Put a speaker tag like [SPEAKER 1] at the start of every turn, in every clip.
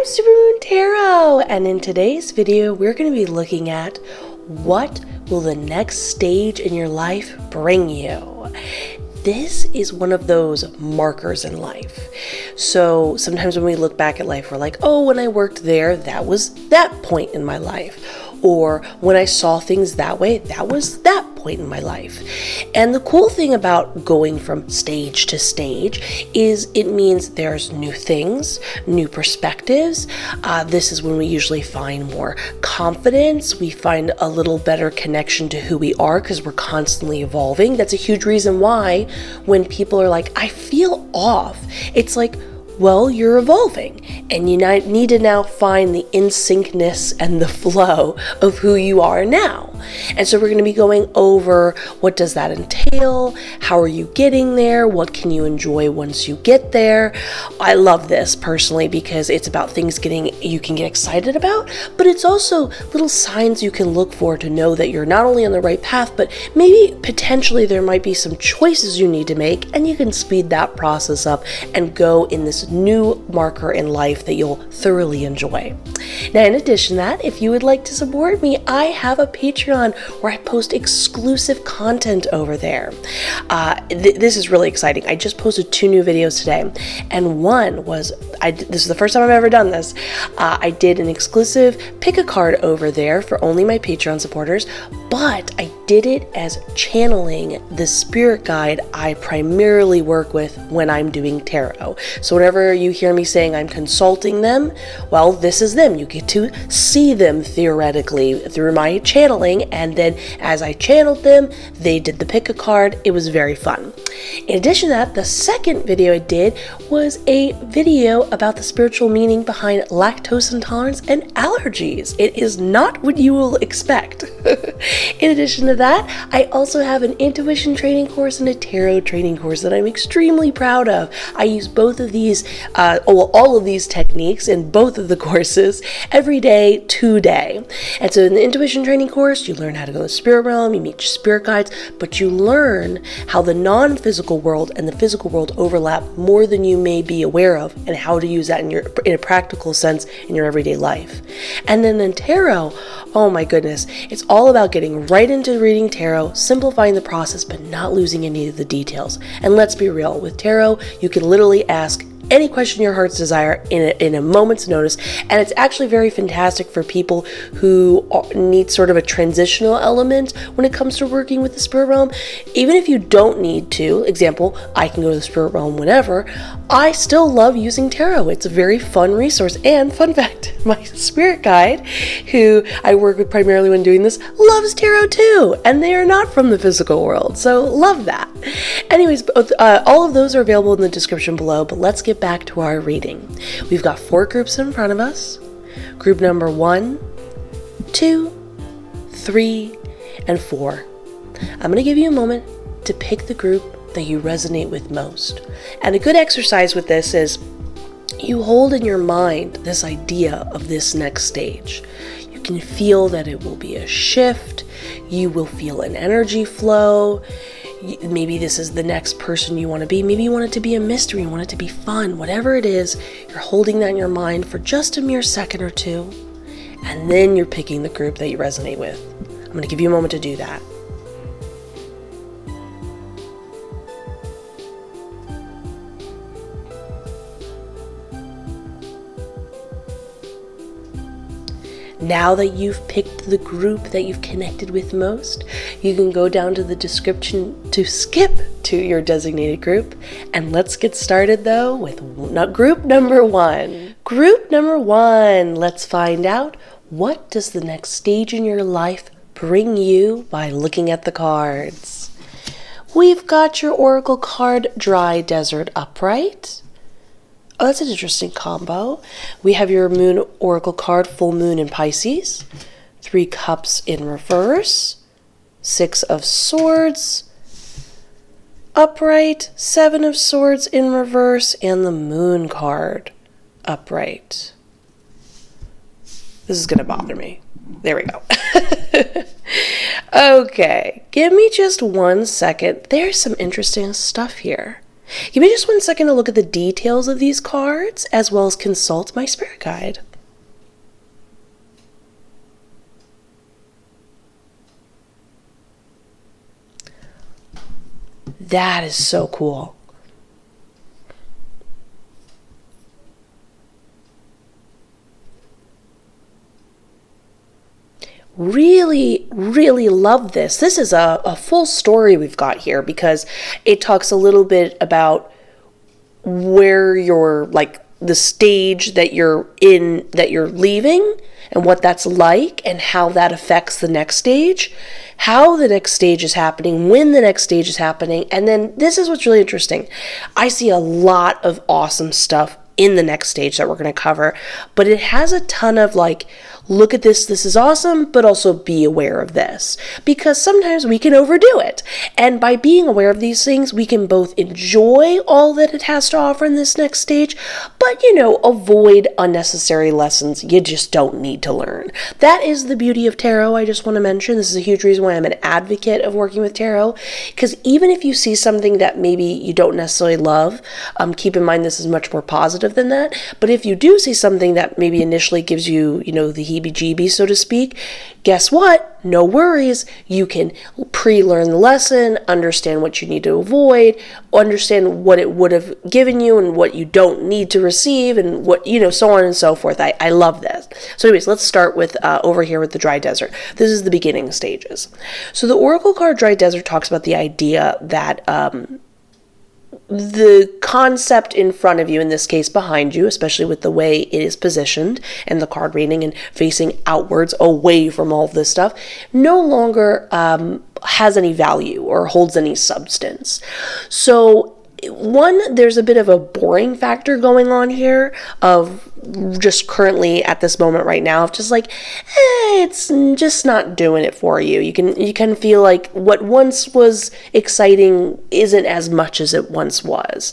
[SPEAKER 1] Supermoon Tarot, and in today's video we're going to be looking at what will the next stage in your life bring you. This is one of those markers in life. So sometimes when we look back at life, we're like, oh, when I worked there, that was that point in my life. Or when I saw things that way, that was that point in my life. And the cool thing about going from stage to stage is it means there's new things, new perspectives. This is when we usually find more confidence. We find a little better connection to who we are because we're constantly evolving. That's a huge reason why when people are like, I feel off, it's like, well, you're evolving and you need to now find the in-syncness and the flow of who you are now. And so we're going to be going over what does that entail? How are you getting there? What can you enjoy once you get there? I love this personally because it's about things you can get excited about, but it's also little signs you can look for to know that you're not only on the right path, but maybe potentially there might be some choices you need to make, and you can speed that process up and go in this new marker in life that you'll thoroughly enjoy. Now, in addition to that, if you would like to support me, I have a Patreon where I post exclusive content over there. This is really exciting. I just posted 2 new videos today, and one was, this is the first time I've ever done this. I did an exclusive pick a card over there for only my Patreon supporters, but I did it as channeling the spirit guide I primarily work with when I'm doing tarot. So whenever you hear me saying I'm consulting them, well, this is them. You get to see them theoretically through my channeling, and then as I channeled them, they did the pick a card. It was very fun. In addition to that, the second video I did was a video about the spiritual meaning behind lactose intolerance and allergies. It is not what you will expect. In addition to that, I also have an intuition training course and a tarot training course that I'm extremely proud of. I use both of these, all of these techniques in both of the courses every day, today. And so in the intuition training course, you learn how to go to the spirit realm, you meet your spirit guides, but you learn how the non-physical world and the physical world overlap more than you may be aware of, and how to use that in a practical sense in your everyday life. And then in tarot, oh my goodness, it's all about getting right into reading tarot, simplifying the process, but not losing any of the details. And let's be real, with tarot, you can literally ask any question your heart's desire in a moment's notice, and it's actually very fantastic for people who need sort of a transitional element when it comes to working with the spirit realm. Even if you don't need to, example, I can go to the spirit realm whenever, I still love using tarot. It's a very fun resource. And fun fact, my spirit guide, who I work with primarily when doing this, loves tarot too, and they are not from the physical world, so love that. Anyways, all of those are available in the description below, but let's get back to our reading. We've got 4 groups in front of us. Group number 1, 2, 3, and 4. I'm going to give you a moment to pick the group that you resonate with most. And a good exercise with this is you hold in your mind this idea of this next stage. You can feel that it will be a shift. You will feel an energy flow. Maybe this is the next person you want to be. Maybe you want it to be a mystery, you want it to be fun. Whatever it is, you're holding that in your mind for just a mere second or two, and then you're picking the group that you resonate with. I'm going to give you a moment to do that. Now that you've picked the group that you've connected with most, you can go down to the description to skip to your designated group. And let's get started though with group number 1. Group number 1, let's find out what does the next stage in your life bring you by looking at the cards. We've got your oracle card, Dry Desert Upright. Oh, that's an interesting combo. We have your moon oracle card, Full Moon in Pisces. 3 Cups in reverse. 6 of Swords upright. 7 of Swords in reverse. And the Moon card upright. This is going to bother me. There we go. Okay, give me just 1 second. There's some interesting stuff here. Give me just 1 second to look at the details of these cards, as well as consult my spirit guide. That is so cool. Really, really love this. This is a full story we've got here, because it talks a little bit about where you're, like, the stage that you're in, that you're leaving, and what that's like, and how that affects the next stage, how the next stage is happening, when the next stage is happening. And then this is what's really interesting. I see a lot of awesome stuff in the next stage that we're going to cover, but it has a ton of, like, look at this is awesome, but also be aware of this, because sometimes we can overdo it. And by being aware of these things, we can both enjoy all that it has to offer in this next stage, but, avoid unnecessary lessons you just don't need to learn. That is the beauty of tarot. I just want to mention, this is a huge reason why I'm an advocate of working with tarot, because even if you see something that maybe you don't necessarily love, keep in mind this is much more positive than that. But if you do see something that maybe initially gives you, the heebie-jeebies, so to speak, guess what? No worries. You can pre-learn the lesson, understand what you need to avoid, understand what it would have given you and what you don't need to receive, and what, so on and so forth. I love this. So anyways, let's start with over here with the dry desert. This is the beginning stages. So the Oracle card Dry Desert talks about the idea that the concept in front of you, in this case behind you, especially with the way it is positioned and the card reading and facing outwards away from all of this stuff, no longer has any value or holds any substance. So there's a bit of a boring factor going on here of just currently at this moment right now of just like, it's just not doing it for you. You can feel like what once was exciting isn't as much as it once was.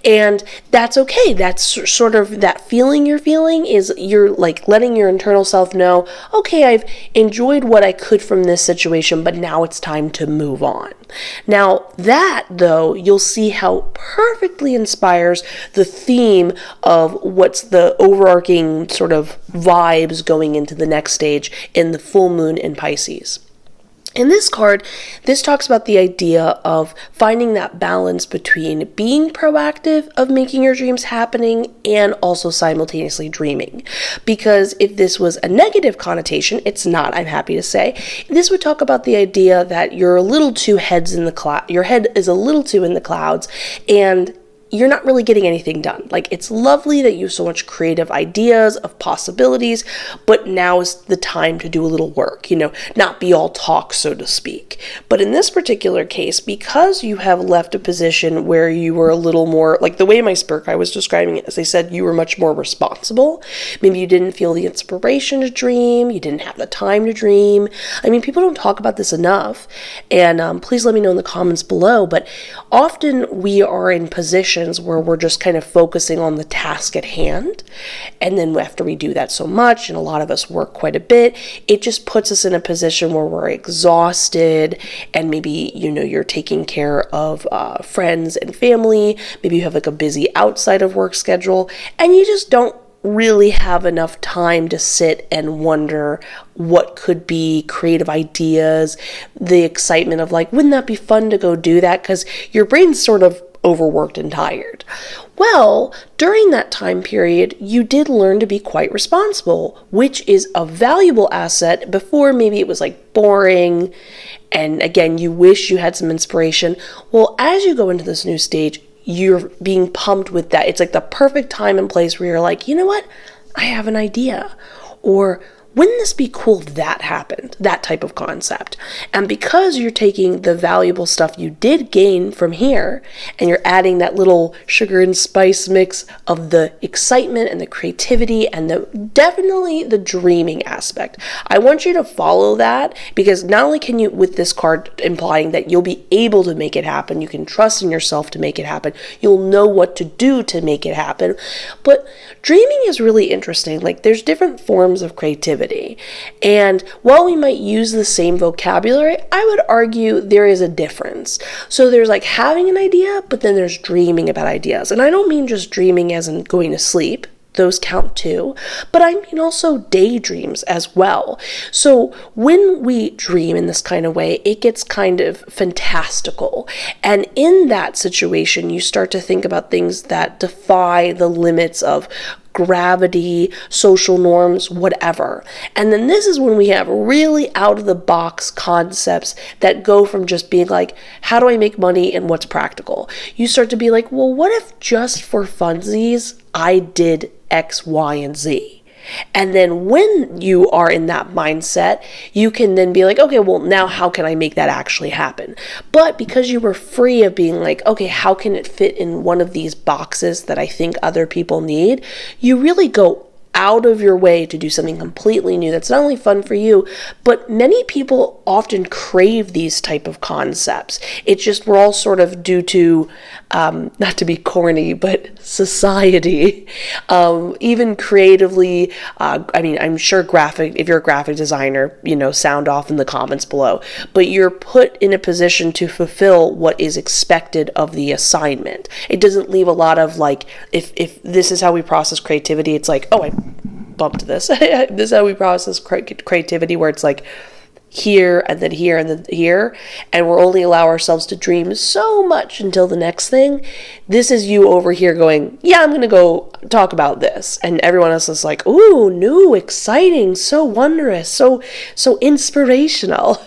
[SPEAKER 1] And that's okay. That's sort of that feeling you're feeling is you're like letting your internal self know, okay, I've enjoyed what I could from this situation, but now it's time to move on. Now that, though, you'll see how perfectly inspires the theme of what's the overarching sort of vibes going into the next stage in the full moon in Pisces. In this card, this talks about the idea of finding that balance between being proactive of making your dreams happening and also simultaneously dreaming. Because if this was a negative connotation, it's not, I'm happy to say. This would talk about the idea that you're a little too your head is a little too in the clouds, and you're not really getting anything done. Like, it's lovely that you have so much creative ideas of possibilities, but now is the time to do a little work, not be all talk, so to speak. But in this particular case, because you have left a position where you were a little more, like the way my spirit guide was describing it, as they said, you were much more responsible. Maybe you didn't feel the inspiration to dream, you didn't have the time to dream. I mean, people don't talk about this enough, and please let me know in the comments below, but often we are in positions where we're just kind of focusing on the task at hand. And then after we do that so much, and a lot of us work quite a bit, it just puts us in a position where we're exhausted, and maybe, you're taking care of friends and family. Maybe you have like a busy outside of work schedule, and you just don't really have enough time to sit and wonder what could be creative ideas, the excitement of like, wouldn't that be fun to go do that? Because your brain's sort of overworked and tired. Well, during that time period, you did learn to be quite responsible, which is a valuable asset. Before, maybe it was like boring, and again, you wish you had some inspiration. Well, as you go into this new stage, you're being pumped with that. It's like the perfect time and place where you're like, you know what? I have an idea. Or wouldn't this be cool if that happened? That type of concept. And because you're taking the valuable stuff you did gain from here, and you're adding that little sugar and spice mix of the excitement and the creativity and definitely the dreaming aspect. I want you to follow that, because not only can you, with this card implying that you'll be able to make it happen, you can trust in yourself to make it happen, you'll know what to do to make it happen, but dreaming is really interesting. Like, there's different forms of creativity. creativity. And while we might use the same vocabulary, I would argue there is a difference. So there's like having an idea, but then there's dreaming about ideas. And I don't mean just dreaming as in going to sleep. Those count too, but I mean also daydreams as well. So when we dream in this kind of way, it gets kind of fantastical. And in that situation, you start to think about things that defy the limits of gravity, social norms, whatever. And then this is when we have really out of the box concepts that go from just being like, how do I make money and what's practical? You start to be like, well, what if just for funsies, I did X, Y, and Z? And then when you are in that mindset, you can then be like, okay, well, now how can I make that actually happen? But because you were free of being like, okay, how can it fit in one of these boxes that I think other people need? You really go out of your way to do something completely new that's not only fun for you, but many people often crave these type of concepts. It's just we're all sort of due to, not to be corny, but society, even creatively. I mean, I'm sure if you're a graphic designer, sound off in the comments below, but you're put in a position to fulfill what is expected of the assignment. It doesn't leave a lot of like, if this is how we process creativity, it's like, oh, I bumped this. This is how we process creativity, where it's like here and then here and then here, and we're only allow ourselves to dream so much until the next thing. This is you over here going, yeah, I'm gonna go talk about this, and everyone else is like, ooh, new, exciting, so wondrous, so inspirational.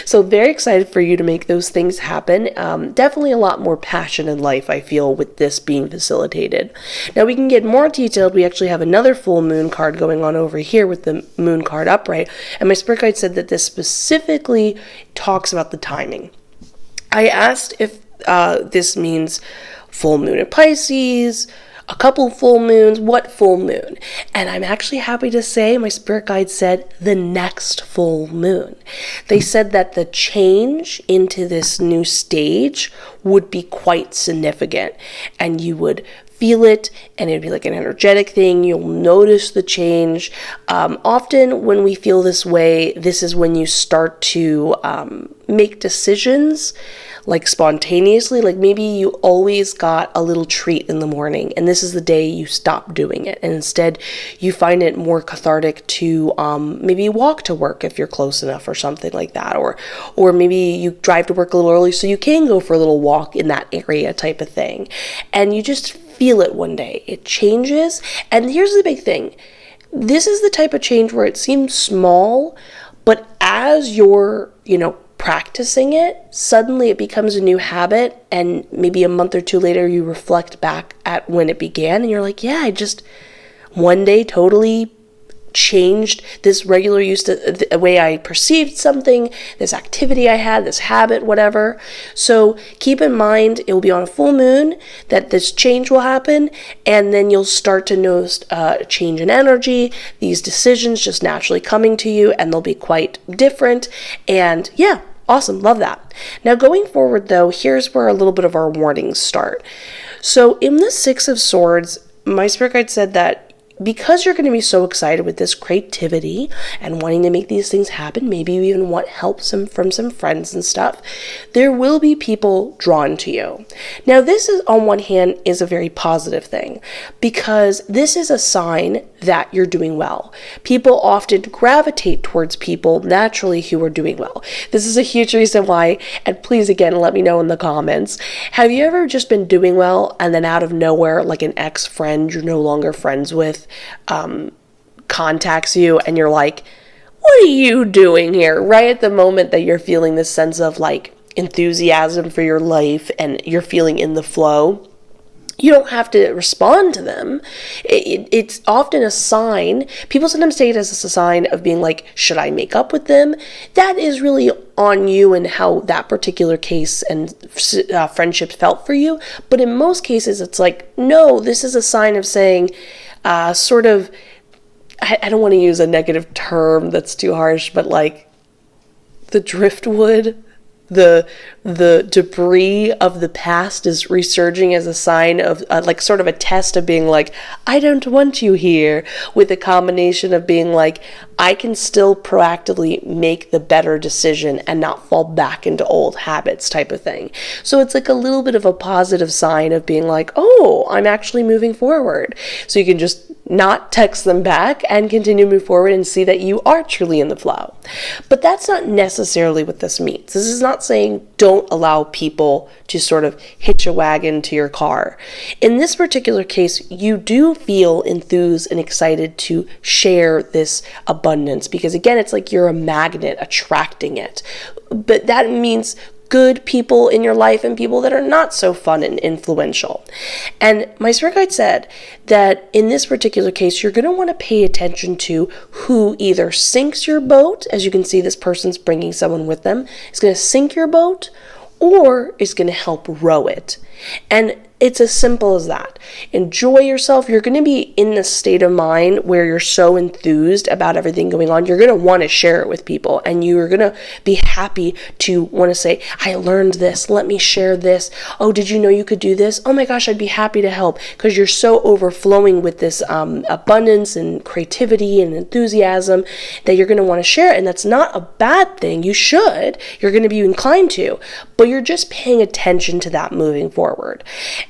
[SPEAKER 1] So very excited for you to make those things happen. Definitely a lot more passion in life, I feel, with this being facilitated. Now we can get more detailed. We actually have another full moon card going on over here with the moon card upright, and my spirit guide said that this specifically talks about the timing. I asked if this means full moon in Pisces, a couple full moons, what full moon? And I'm actually happy to say my spirit guide said the next full moon. They said that the change into this new stage would be quite significant, and you would feel it, and it'd be like an energetic thing. You'll notice the change. Often when we feel this way, this is when you start to make decisions like spontaneously. Like maybe you always got a little treat in the morning, and this is the day you stop doing it, and instead you find it more cathartic to maybe walk to work if you're close enough or something like that, or maybe you drive to work a little early so you can go for a little walk in that area type of thing, and you just feel it one day. It changes. And here's the big thing. This is the type of change where it seems small, but as you're, practicing it, suddenly it becomes a new habit, and maybe a month or two later you reflect back at when it began and you're like, yeah, I just one day totally changed this regular use to the way I perceived something, this activity I had, this habit, whatever. So keep in mind, it will be on a full moon that this change will happen, and then you'll start to notice a change in energy, these decisions just naturally coming to you, and they'll be quite different. And yeah, awesome, love that. Now going forward though, here's where a little bit of our warnings start. So in the Six of Swords, my spirit guide said that because you're going to be so excited with this creativity and wanting to make these things happen, maybe you even want help from some friends and stuff, there will be people drawn to you. Now, this is, on one hand, is a very positive thing, because this is a sign that you're doing well. People often gravitate towards people naturally who are doing well. This is a huge reason why, and please again, let me know in the comments, have you ever just been doing well and then out of nowhere, like an ex-friend you're no longer friends with, contacts you and you're like, what are you doing here? Right at the moment that you're feeling this sense of like enthusiasm for your life and you're feeling in the flow, you don't have to respond to them. It's often a sign. People sometimes take it as a sign of being like, should I make up with them? That is really on you and how that particular case and friendship felt for you. But in most cases, it's like, no, this is a sign of saying, sort of, I don't want to use a negative term that's too harsh, but like the driftwood, the debris of the past is resurging as a sign of like sort of a test of being like, I don't want you here, with a combination of being like, I can still proactively make the better decision and not fall back into old habits type of thing. So it's like a little bit of a positive sign of being like, oh, I'm actually moving forward. So you can just not text them back and continue to move forward and see that you are truly in the flow. But that's not necessarily what this means. This is not saying don't allow people to sort of hitch a wagon to your car. In this particular case, you do feel enthused and excited to share this abundance because, again, it's like you're a magnet attracting it. But that means good people in your life and people that are not so fun and influential. And my spirit guide said that in this particular case, you're going to want to pay attention to who either sinks your boat, as you can see this person's bringing someone with them, is going to sink your boat, or is going to help row it. And it's as simple as that. Enjoy yourself. You're going to be in this state of mind where you're so enthused about everything going on. You're going to want to share it with people, and you're going to be happy to want to say, I learned this. Let me share this. Oh, did you know you could do this? Oh my gosh, I'd be happy to help, because you're so overflowing with this abundance and creativity and enthusiasm that you're going to want to share it. And that's not a bad thing. You should. You're going to be inclined to, but you're just paying attention to that moving forward.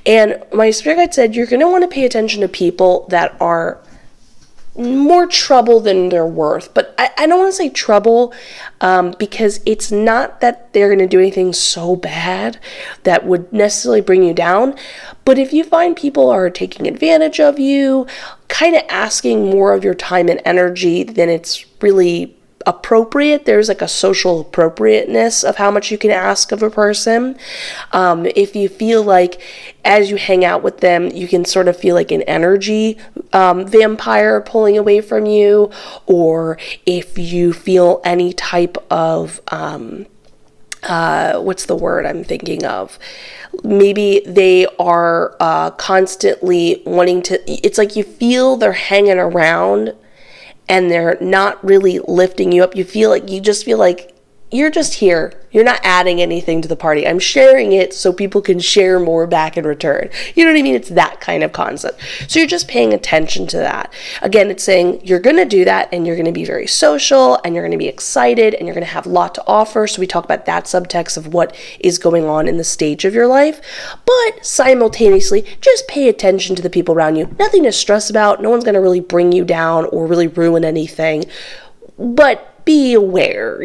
[SPEAKER 1] And my spirit guide said you're going to want to pay attention to people that are more trouble than they're worth. But I don't want to say trouble because it's not that they're going to do anything so bad that would necessarily bring you down. But if you find people are taking advantage of you, kind of asking more of your time and energy than it's really appropriate, there's like a social appropriateness of how much you can ask of a person. If you feel like as you hang out with them, you can sort of feel like an energy vampire pulling away from you, or if you feel any type of what's the word I'm thinking of? Maybe they are constantly wanting to, it's like you feel they're hanging around and they're not really lifting you up. You just feel like you're just here. You're not adding anything to the party. I'm sharing it so people can share more back in return. You know what I mean? It's that kind of concept. So you're just paying attention to that. Again, it's saying you're going to do that, and you're going to be very social, and you're going to be excited, and you're going to have a lot to offer. So we talk about that subtext of what is going on in the stage of your life. But simultaneously, just pay attention to the people around you. Nothing to stress about. No one's going to really bring you down or really ruin anything. But be aware,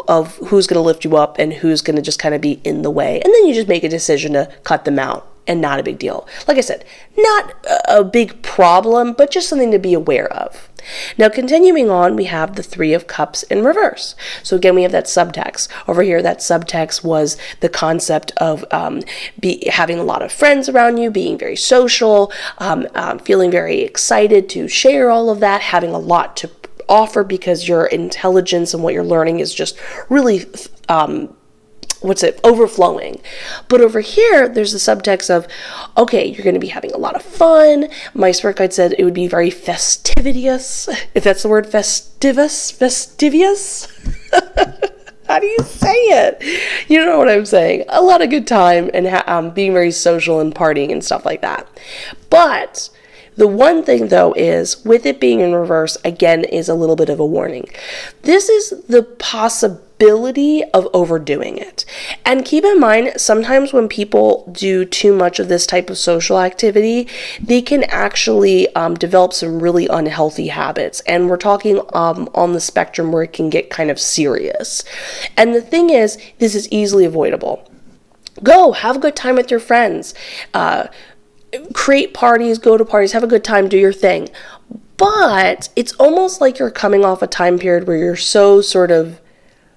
[SPEAKER 1] of who's going to lift you up and who's going to just kind of be in the way. And then you just make a decision to cut them out, and not a big deal. Like I said, not a big problem, but just something to be aware of. Now, continuing on, we have the Three of Cups in reverse. So again, we have that subtext. Over here, that subtext was the concept of having a lot of friends around you, being very social, feeling very excited to share all of that, having a lot to offer because your intelligence and what you're learning is just really overflowing. But over here, there's the subtext of, okay, you're going to be having a lot of fun. My spirit guide said it would be very fastidious, if that's the word, fastidious. How do you say it? You know what I'm saying. A lot of good time and being very social and partying and stuff like that. But the one thing, though, is with it being in reverse, again, is a little bit of a warning. This is the possibility of overdoing it. And keep in mind, sometimes when people do too much of this type of social activity, they can actually develop some really unhealthy habits. And we're talking on the spectrum where it can get kind of serious. And the thing is, this is easily avoidable. Go, have a good time with your friends. Create parties, go to parties, have a good time, do your thing. But it's almost like you're coming off a time period where you're so sort of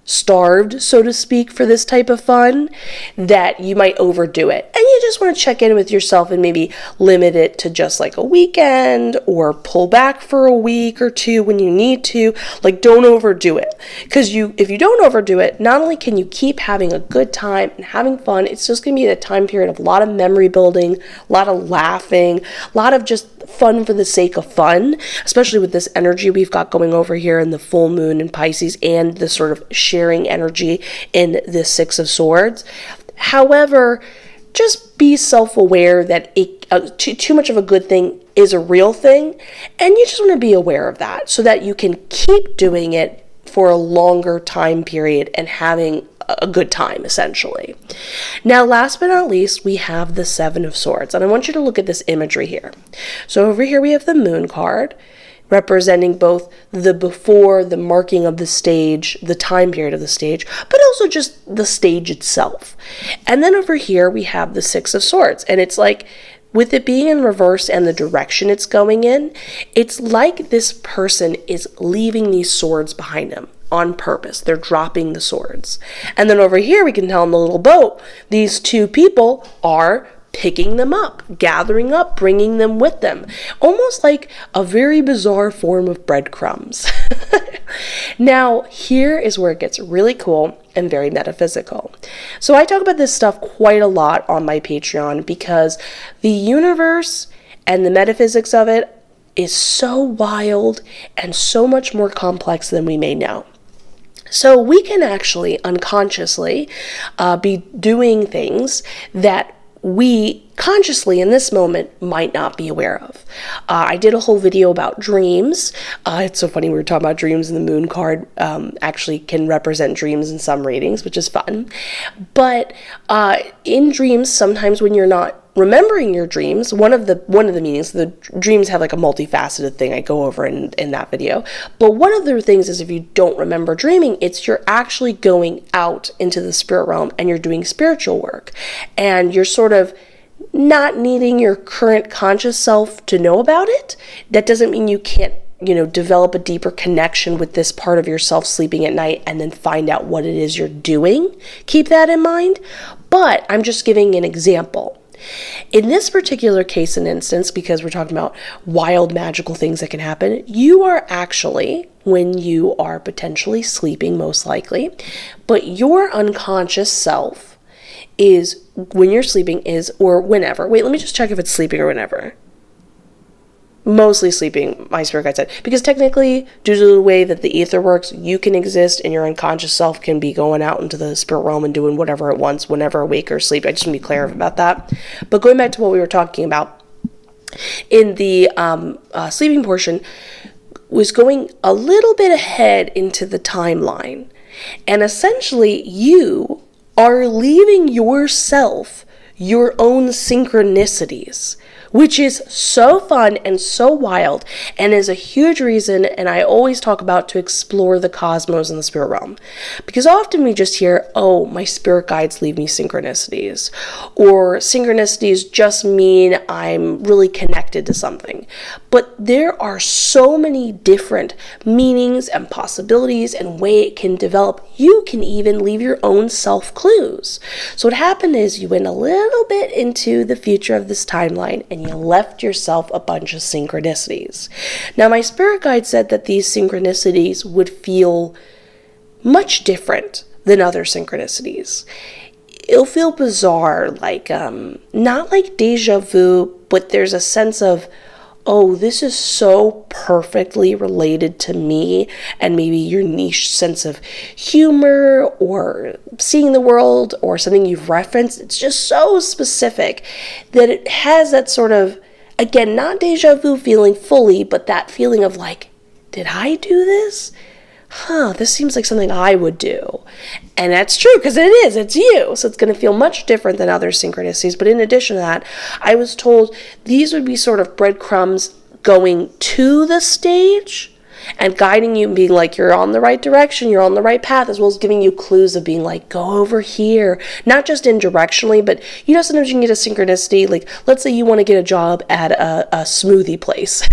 [SPEAKER 1] starved, so to speak, for this type of fun that you might overdo it. And you just want to check in with yourself and maybe limit it to just like a weekend, or pull back for a week or two when you need to. Like, don't overdo it. Because if you don't overdo it, not only can you keep having a good time and having fun, it's just going to be a time period of a lot of memory building, a lot of laughing, a lot of just fun for the sake of fun, especially with this energy we've got going over here in the full moon in Pisces and the sort of sharing energy in the Six of Swords. However, just be self-aware that too much of a good thing is a real thing, and you just want to be aware of that so that you can keep doing it for a longer time period and having a good time, essentially. Now, last but not least, we have the Seven of Swords, and I want you to look at this imagery here. So over here we have the Moon card, representing both the before, the marking of the stage, the time period of the stage, but also just the stage itself. And then over here we have the Six of Swords, and it's like, with it being in reverse and the direction it's going in, it's like this person is leaving these swords behind them on purpose. They're dropping the swords. And then over here we can tell in the little boat, these two people are picking them up, gathering up, bringing them with them. Almost like a very bizarre form of breadcrumbs. Now, here is where it gets really cool and very metaphysical. So I talk about this stuff quite a lot on my Patreon because the universe and the metaphysics of it is so wild and so much more complex than we may know. So we can actually unconsciously be doing things that we consciously in this moment might not be aware of. I did a whole video about dreams. It's so funny, we were talking about dreams, and the Moon card actually can represent dreams in some readings, which is fun. But in dreams, sometimes when you're not remembering your dreams, one of the meanings, the dreams have like a multifaceted thing I go over in that video. But one of the things is if you don't remember dreaming, it's you're actually going out into the spirit realm and you're doing spiritual work. And you're sort of not needing your current conscious self to know about it. That doesn't mean you can't, develop a deeper connection with this part of yourself sleeping at night and then find out what it is you're doing. Keep that in mind. But I'm just giving an example. In this particular case and instance, because we're talking about wild magical things that can happen, you are actually, when you are potentially sleeping most likely, but your unconscious self is, when you're sleeping is, or whenever, wait, let me just check if it's sleeping or whenever. Mostly sleeping, my spirit guide said, because technically, due to the way that the ether works, you can exist and your unconscious self can be going out into the spirit realm and doing whatever it wants, whenever awake or asleep. I just want to be clear about that. But going back to what we were talking about, in the sleeping portion, was going a little bit ahead into the timeline. And essentially, you are leaving yourself your own synchronicities, which is so fun and so wild and is a huge reason, and I always talk about, to explore the cosmos and the spirit realm. Because often we just hear, oh, my spirit guides leave me synchronicities, or synchronicities just mean I'm really connected to something. But there are so many different meanings and possibilities and way it can develop. You can even leave your own self clues. So what happened is you went a little bit into the future of this timeline and you left yourself a bunch of synchronicities. Now, my spirit guide said that these synchronicities would feel much different than other synchronicities. It'll feel bizarre, like not like deja vu, but there's a sense of, oh, this is so perfectly related to me, and maybe your niche sense of humor or seeing the world or something you've referenced. It's just so specific that it has that sort of, again, not deja vu feeling fully, but that feeling of like, did I do this? This seems like something I would do. And that's true, because it's you. So it's going to feel much different than other synchronicities. But in addition to that, I was told these would be sort of breadcrumbs going to the stage and guiding you and being like, you're on the right direction, you're on the right path, as well as giving you clues of being like, go over here. Not just indirectionally, but sometimes you can get a synchronicity. Like, let's say you want to get a job at a smoothie place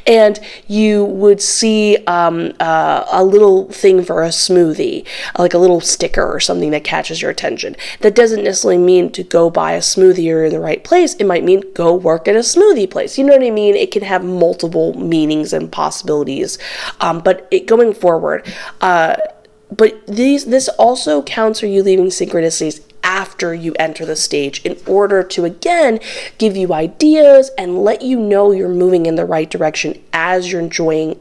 [SPEAKER 1] and you would see a little thing for a smoothie, like a little sticker or something that catches your attention. That doesn't necessarily mean to go buy a smoothie or in the right place. It might mean go work at a smoothie place. You know what I mean? It can have multiple meanings and possibilities. But going forward, but this also counts for you leaving synchronicities after you enter the stage in order to, again, give you ideas and let you know you're moving in the right direction as you're enjoying,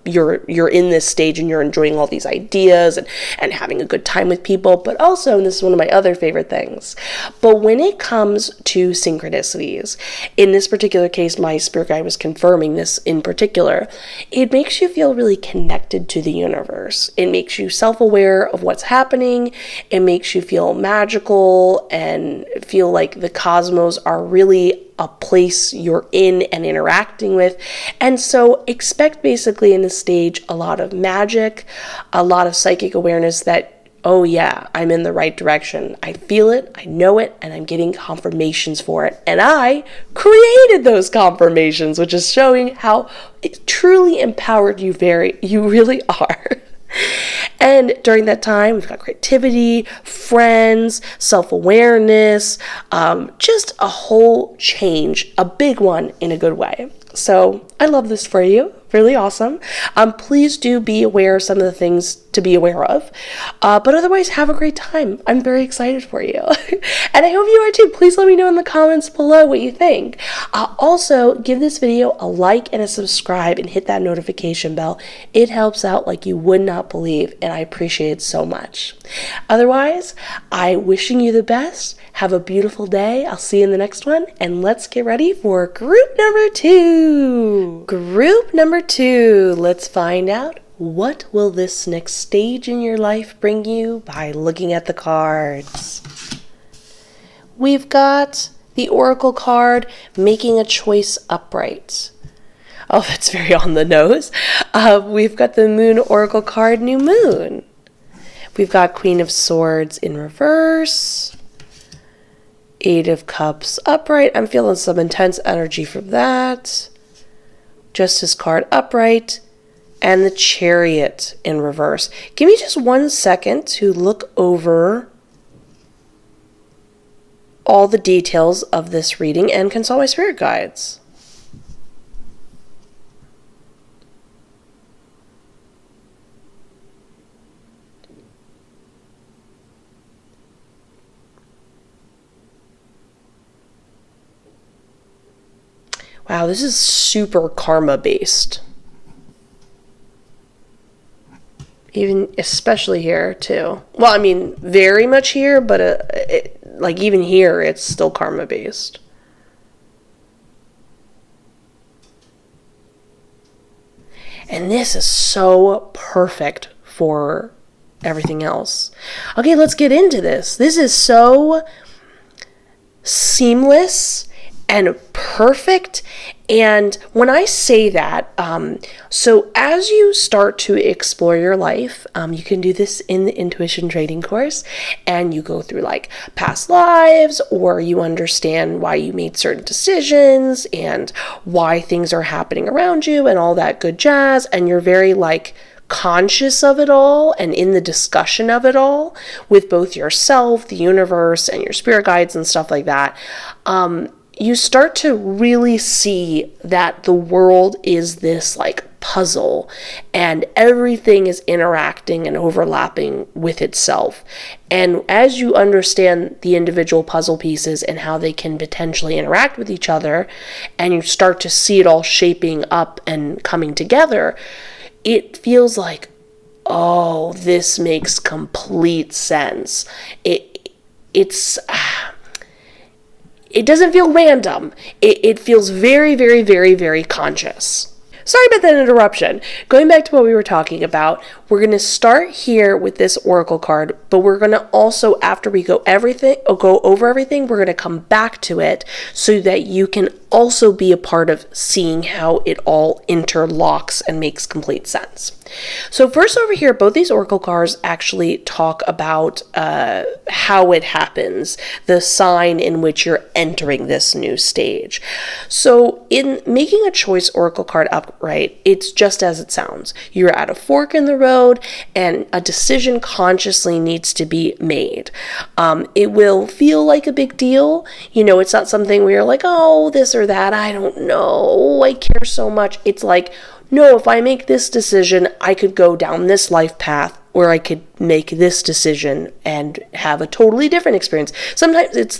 [SPEAKER 1] you're in this stage and you're enjoying all these ideas and having a good time with people. But also, and this is one of my other favorite things, but when it comes to synchronicities, in this particular case, my spirit guide was confirming this in particular, it makes you feel really connected to the universe. It makes you self-aware of what's happening. It makes you feel magical and feel like the cosmos are really a place you're in and interacting with. And so expect basically in this stage a lot of magic, a lot of psychic awareness that, oh yeah, I'm in the right direction. I feel it, I know it, and I'm getting confirmations for it. And I created those confirmations, which is showing how truly empowered you really are. And during that time, we've got creativity, friends, self-awareness, just a whole change, a big one in a good way. So I love this for you. Really awesome. Please do be aware of some of the things to be aware of. But otherwise, have a great time. I'm very excited for you. And I hope you are too. Please let me know in the comments below what you think. Also, give this video a like and a subscribe and hit that notification bell. It helps out like you would not believe, and I appreciate it so much. Otherwise, I'm wishing you the best. Have a beautiful day. I'll see you in the next one. And let's get ready for group number 2. Group number 2. Let's find out, what will this next stage in your life bring you by looking at the cards. We've got the Oracle card, Making a Choice Upright. Oh, that's very on the nose. We've got the Moon Oracle card, New Moon. We've got Queen of Swords in reverse. 8 of Cups upright. I'm feeling some intense energy from that. Justice card upright. And the Chariot in reverse. Give me just 1 second to look over all the details of this reading and consult my spirit guides. Wow, this is super karma based. Even especially here too. Well, I mean, very much here, but like even here, it's still karma based. And this is so perfect for everything else. Okay, let's get into this. This is so seamless and perfect. And when I say that, so as you start to explore your life, you can do this in the intuition trading course, and you go through like past lives, or you understand why you made certain decisions and why things are happening around you and all that good jazz. And you're very like conscious of it all and in the discussion of it all with both yourself, the universe, and your spirit guides and stuff like that. You start to really see that the world is this like puzzle and everything is interacting and overlapping with itself. And as you understand the individual puzzle pieces and how they can potentially interact with each other, and you start to see it all shaping up and coming together, it feels like, oh, this makes complete sense. It doesn't feel random. It feels very, very, very, very conscious. Sorry about that interruption. Going back to what we were talking about, we're going to start here with this Oracle card, but we're going to also, after we go over everything, we're going to come back to it so that you can also be a part of seeing how it all interlocks and makes complete sense. So first over here, both these Oracle cards actually talk about how it happens, the sign in which you're entering this new stage. So in Making a Choice Oracle card upright, it's just as it sounds. You're at a fork in the road and a decision consciously needs to be made. It will feel like a big deal. You know, it's not something where you're like, oh, this or that, I don't know, I care so much. It's like, no, if I make this decision, I could go down this life path or I could make this decision and have a totally different experience. Sometimes it's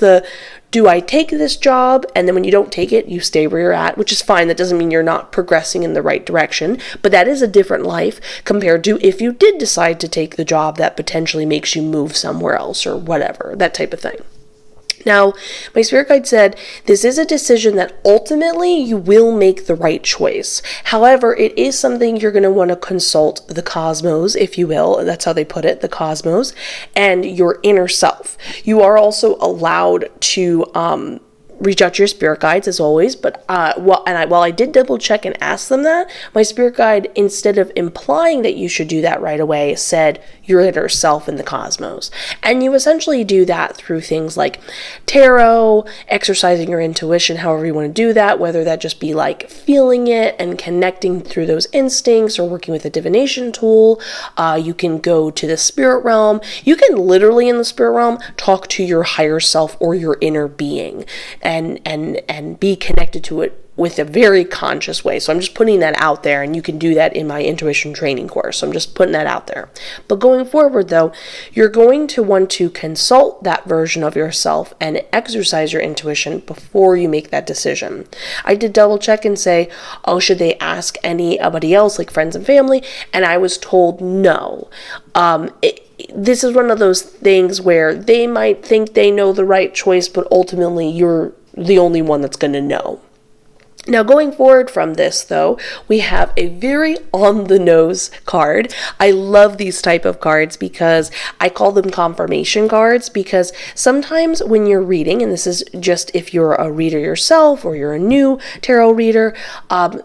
[SPEAKER 1] do I take this job? And then when you don't take it, you stay where you're at, which is fine. That doesn't mean you're not progressing in the right direction, but that is a different life compared to if you did decide to take the job that potentially makes you move somewhere else or whatever, that type of thing. Now, my spirit guide said, this is a decision that ultimately you will make the right choice. However, it is something you're going to want to consult the cosmos, if you will. That's how they put it, the cosmos, and your inner self. You are also allowed to reach out to your spirit guides as always, but while I did double check and ask them that, my spirit guide, instead of implying that you should do that right away, said your inner self in the cosmos. And you essentially do that through things like tarot, exercising your intuition, however you want to do that, whether that just be like feeling it and connecting through those instincts, or working with a divination tool. You can go to the spirit realm. You can literally in the spirit realm talk to your higher self or your inner being and be connected to it with a very conscious way. So I'm just putting that out there, and you can do that in my intuition training course. So I'm just putting that out there. But going forward though, you're going to want to consult that version of yourself and exercise your intuition before you make that decision. I did double check and say, oh, should they ask anybody else, like friends and family? And I was told no. This is one of those things where they might think they know the right choice, but ultimately you're the only one that's going to know. Now, going forward from this, though, we have a very on-the-nose card. I love these type of cards because I call them confirmation cards, because sometimes when you're reading, and this is just if you're a reader yourself or you're a new tarot reader,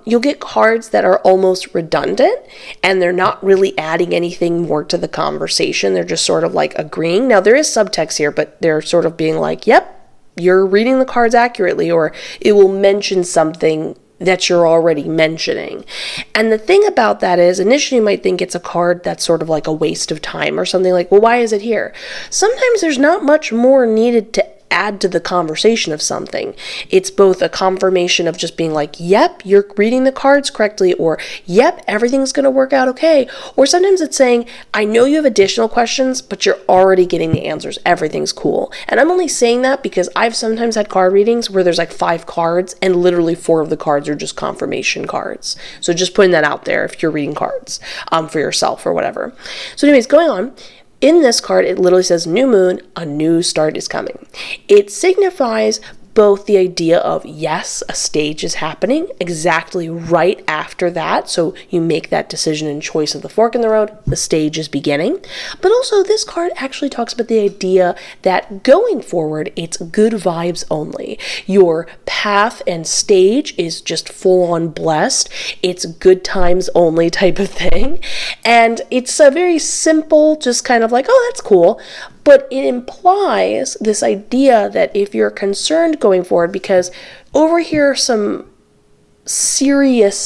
[SPEAKER 1] you'll get cards that are almost redundant, and they're not really adding anything more to the conversation. They're just sort of like agreeing. Now, there is subtext here, but they're sort of being like, yep, you're reading the cards accurately, or it will mention something that you're already mentioning. And the thing about that is, initially you might think it's a card that's sort of like a waste of time or something, like, well, why is it here? Sometimes there's not much more needed to add to the conversation of something. It's both a confirmation of just being like, yep, you're reading the cards correctly, or yep, everything's going to work out okay. Or sometimes it's saying, I know you have additional questions, but you're already getting the answers. Everything's cool. And I'm only saying that because I've sometimes had card readings where there's like 5 cards and literally 4 of the cards are just confirmation cards. So just putting that out there if you're reading cards for yourself or whatever. So anyways, going on. In this card, it literally says, new moon, a new start is coming. It signifies both the idea of, yes, a stage is happening exactly right after that. So you make that decision and choice of the fork in the road, the stage is beginning. But also this card actually talks about the idea that going forward, it's good vibes only. Your path and stage is just full on blessed. It's good times only type of thing. And it's a very simple, just kind of like, oh, that's cool. But it implies this idea that if you're concerned going forward, because over here some serious-ish,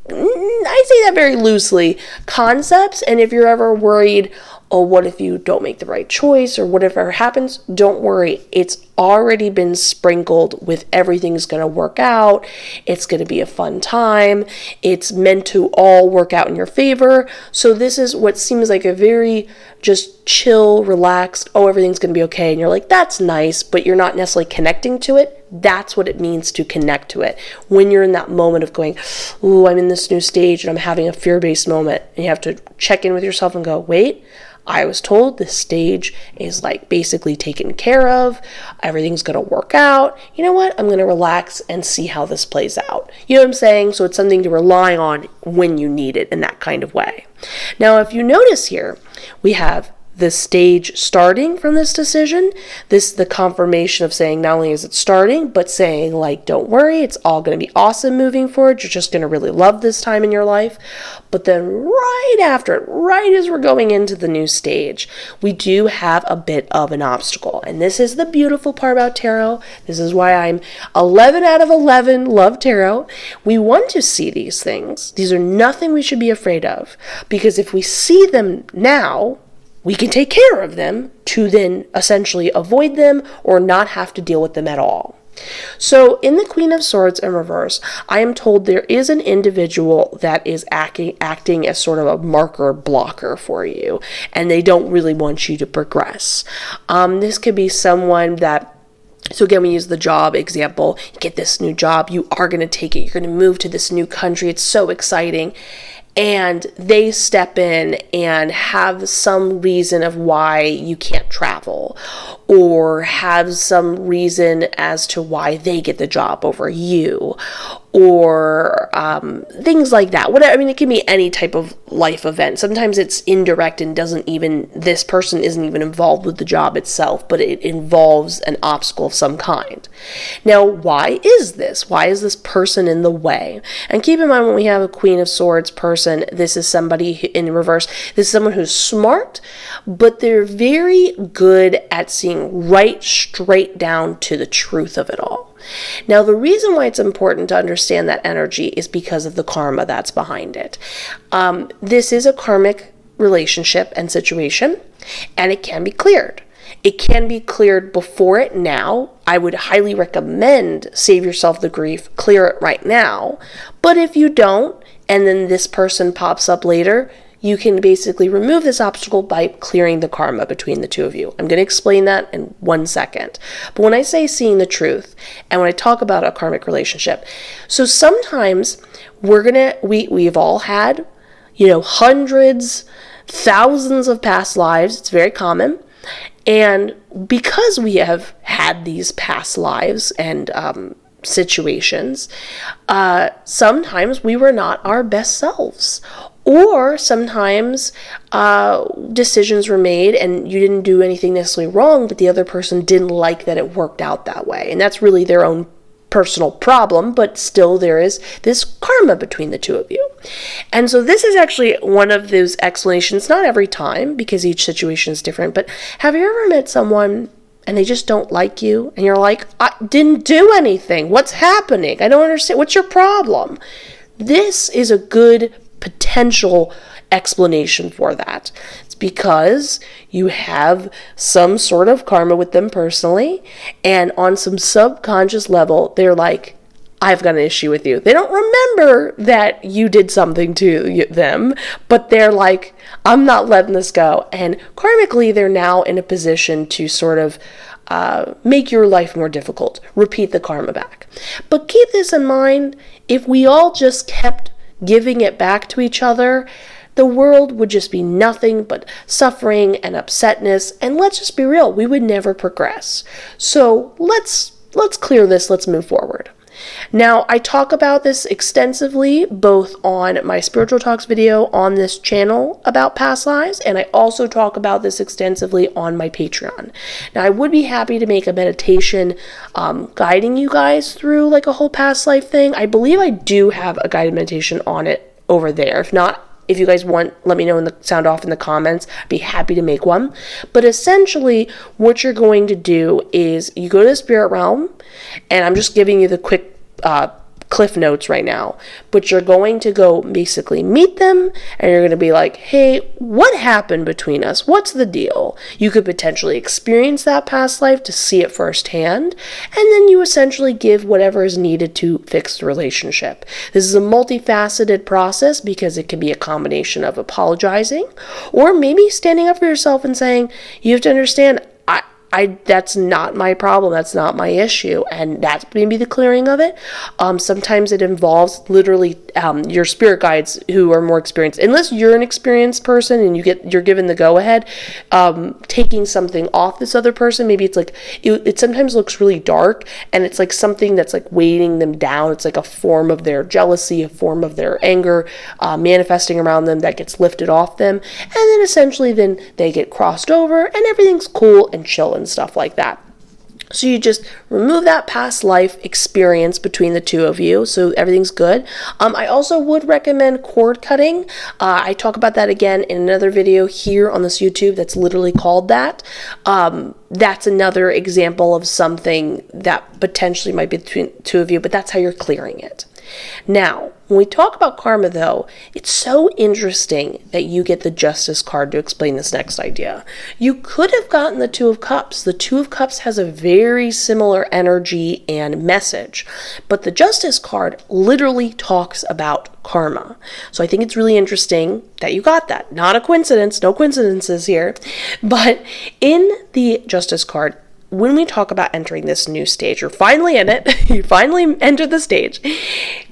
[SPEAKER 1] I say that very loosely, concepts, and if you're ever worried, oh, what if you don't make the right choice, or whatever happens, don't worry. It's already been sprinkled with everything's going to work out. It's going to be a fun time. It's meant to all work out in your favor. So this is what seems like a very just chill, relaxed, oh, everything's going to be okay. And you're like, that's nice, but you're not necessarily connecting to it. That's what it means to connect to it. When you're in that moment of going, ooh, I'm in this new stage and I'm having a fear-based moment, and you have to check in with yourself and go, wait, I was told this stage is like basically taken care of. Everything's going to work out. You know what? I'm going to relax and see how this plays out. You know what I'm saying? So it's something to rely on when you need it in that kind of way. Now, if you notice here, we have the stage starting from this decision. This is the confirmation of saying not only is it starting, but saying like, don't worry, it's all going to be awesome moving forward. You're just going to really love this time in your life. But then right after it, right as we're going into the new stage, we do have a bit of an obstacle. And this is the beautiful part about tarot. This is why I'm 11 out of 11 love tarot. We want to see these things. These are nothing we should be afraid of, because if we see them now, we can take care of them to then essentially avoid them or not have to deal with them at all. So in the Queen of Swords in reverse, I am told there is an individual that is acting as sort of a marker blocker for you, and they don't really want you to progress. This could be someone that, so again, we use the job example. You get this new job, you are going to take it, you're going to move to this new country, it's so exciting. And they step in and have some reason of why you can't travel, or have some reason as to why they get the job over you, or things like that. Whatever, I mean, it can be any type of life event. Sometimes it's indirect and this person isn't even involved with the job itself, but it involves an obstacle of some kind. Now, why is this? Why is this person in the way? And keep in mind, when we have a Queen of Swords person, this is somebody in reverse. This is someone who's smart, but they're very good at seeing right straight down to the truth of it all. Now, the reason why it's important to understand that energy is because of the karma that's behind it. This is a karmic relationship and situation, and it can be cleared. It can be cleared before it now. I would highly recommend save yourself the grief, clear it right now. But if you don't, and then this person pops up later, you can basically remove this obstacle by clearing the karma between the two of you. I'm going to explain that in 1 second. But when I say seeing the truth, and when I talk about a karmic relationship, so sometimes we've all had, hundreds, thousands of past lives. It's very common. And because we have had these past lives and situations, sometimes we were not our best selves. Or sometimes decisions were made and you didn't do anything necessarily wrong, but the other person didn't like that it worked out that way. And that's really their own personal problem, but still there is this karma between the two of you. And so this is actually one of those explanations, not every time because each situation is different, but have you ever met someone and they just don't like you and you're like, I didn't do anything. What's happening? I don't understand. What's your problem? This is a good potential explanation for that. It's because you have some sort of karma with them personally, and on some subconscious level, they're like, I've got an issue with you. They don't remember that you did something to them, but they're like, I'm not letting this go. And karmically, they're now in a position to sort of make your life more difficult, repeat the karma back. But keep this in mind, if we all just kept giving it back to each other, the world would just be nothing but suffering and upsetness, and let's just be real, we would never progress. So let's clear this, let's move forward. Now, I talk about this extensively both on my Spiritual Talks video on this channel about past lives, and I also talk about this extensively on my Patreon. Now, I would be happy to make a meditation guiding you guys through like a whole past life thing. I believe I do have a guided meditation on it over there. If not, if you guys want, let me know sound off in the comments. I'd be happy to make one. But essentially, what you're going to do is you go to the spirit realm, and I'm just giving you the quick cliff notes right now, but you're going to go basically meet them, and you're going to be like, hey, what happened between us? What's the deal? You could potentially experience that past life to see it firsthand, and then you essentially give whatever is needed to fix the relationship. This is a multifaceted process because it can be a combination of apologizing or maybe standing up for yourself and saying, you have to understand, that's not my problem. That's not my issue. And that's maybe the clearing of it. Sometimes it involves literally your spirit guides who are more experienced. Unless you're an experienced person and you're given the go ahead, taking something off this other person. Maybe it's like, it sometimes looks really dark and it's like something that's like weighing them down. It's like a form of their jealousy, a form of their anger, manifesting around them that gets lifted off them. And then essentially then they get crossed over and everything's cool and chill and stuff like that. So you just remove that past life experience between the two of you so everything's good. I also would recommend cord cutting. I talk about that again in another video here on this YouTube that's literally called that. That's another example of something that potentially might be between two of you, but that's how you're clearing it. Now, when we talk about karma, though, it's so interesting that you get the Justice card to explain this next idea. You could have gotten the Two of Cups. The Two of Cups has a very similar energy and message, but the Justice card literally talks about karma. So I think it's really interesting that you got that. Not a coincidence, no coincidences here, but in the Justice card, when we talk about entering this new stage, you're finally in it, you finally entered the stage,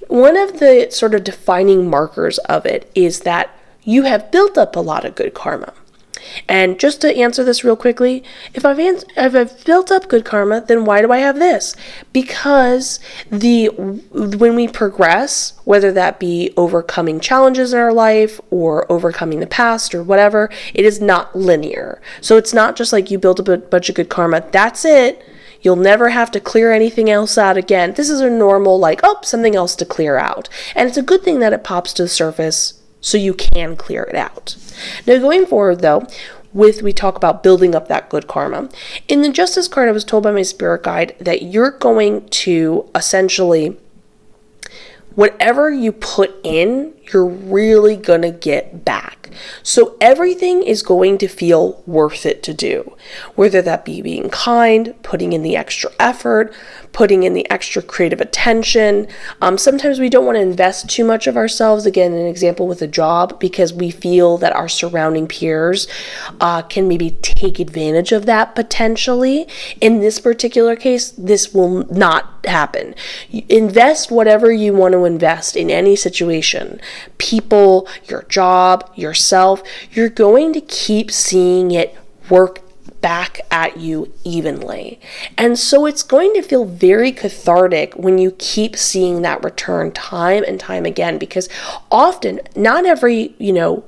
[SPEAKER 1] one of the sort of defining markers of it is that you have built up a lot of good karma. And just to answer this real quickly, if I've built up good karma, then why do I have this? Because when we progress, whether that be overcoming challenges in our life or overcoming the past or whatever, it is not linear. So it's not just like you build up a bunch of good karma, that's it. You'll never have to clear anything else out again. This is a normal, something else to clear out. And it's a good thing that it pops to the surface so you can clear it out. Now, going forward, though, we talk about building up that good karma. In the Justice card, I was told by my spirit guide that you're going to essentially, whatever you put in, you're really going to get back. So everything is going to feel worth it to do, whether that be being kind, putting in the extra effort, putting in the extra creative attention. Sometimes we don't want to invest too much of ourselves. Again, an example with a job, because we feel that our surrounding peers can maybe take advantage of that potentially. In this particular case, this will not happen. Invest whatever you want to invest in any situation. People, your job, yourself, you're going to keep seeing it work back at you evenly. And so it's going to feel very cathartic when you keep seeing that return time and time again, because often, not every,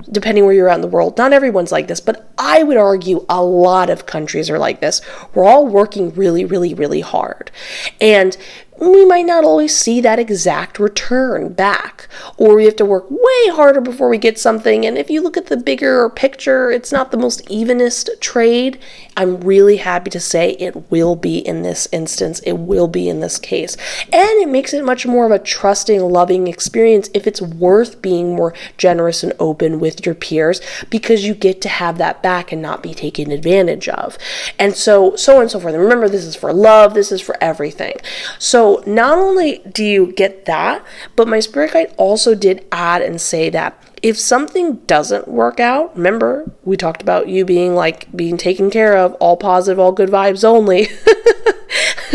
[SPEAKER 1] depending where you're at in the world, not everyone's like this, but I would argue a lot of countries are like this. We're all working really, really, really hard. And we might not always see that exact return back, or we have to work way harder before we get something. And if you look at the bigger picture, it's not the most evenest trade. I'm really happy to say it will be in this instance. It will be in this case. And it makes it much more of a trusting, loving experience if it's worth being more generous and open with your peers, because you get to have that back and not be taken advantage of. And so on and so forth. And remember, this is for love. This is for everything. So not only do you get that, but my spirit guide also did add and say that if something doesn't work out, remember, we talked about you being taken care of, all positive, all good vibes only.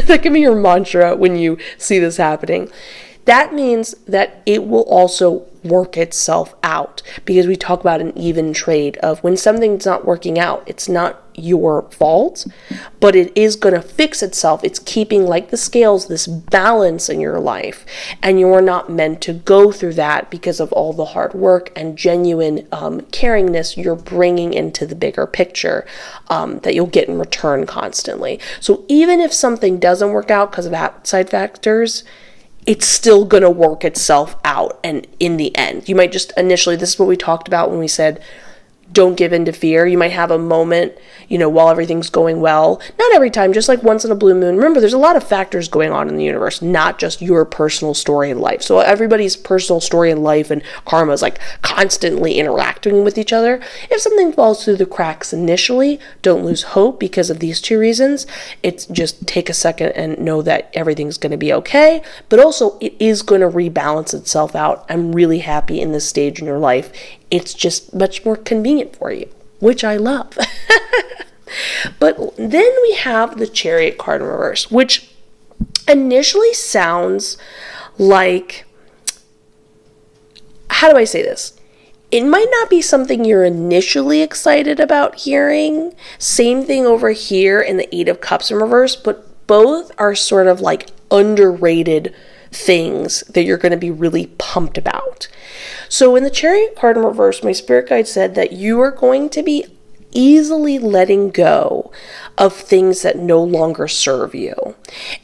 [SPEAKER 1] That can be your mantra when you see this happening. That means that it will also work itself out, because we talk about an even trade of when something's not working out, it's not your fault, but it is going to fix itself. It's keeping, like the scales, this balance in your life, and you're not meant to go through that because of all the hard work and genuine caringness you're bringing into the bigger picture that you'll get in return constantly. So even if something doesn't work out because of outside factors, it's still going to work itself out. And in the end, you might just initially, this is what we talked about when we said, don't give in to fear. You might have a moment, while everything's going well. Not every time, just like once in a blue moon. Remember, there's a lot of factors going on in the universe, not just your personal story in life. So everybody's personal story in life and karma is constantly interacting with each other. If something falls through the cracks initially, don't lose hope because of these two reasons. It's just take a second and know that everything's going to be okay. But also, it is going to rebalance itself out. I'm really happy in this stage in your life. It's just much more convenient for you, which I love. But then we have the Chariot card in reverse, which initially sounds like, how do I say this? It might not be something you're initially excited about hearing. Same thing over here in the Eight of Cups in reverse, but both are sort of underrated things that you're going to be really pumped about. So in the Chariot card in reverse, my spirit guide said that you are going to be easily letting go of things that no longer serve you.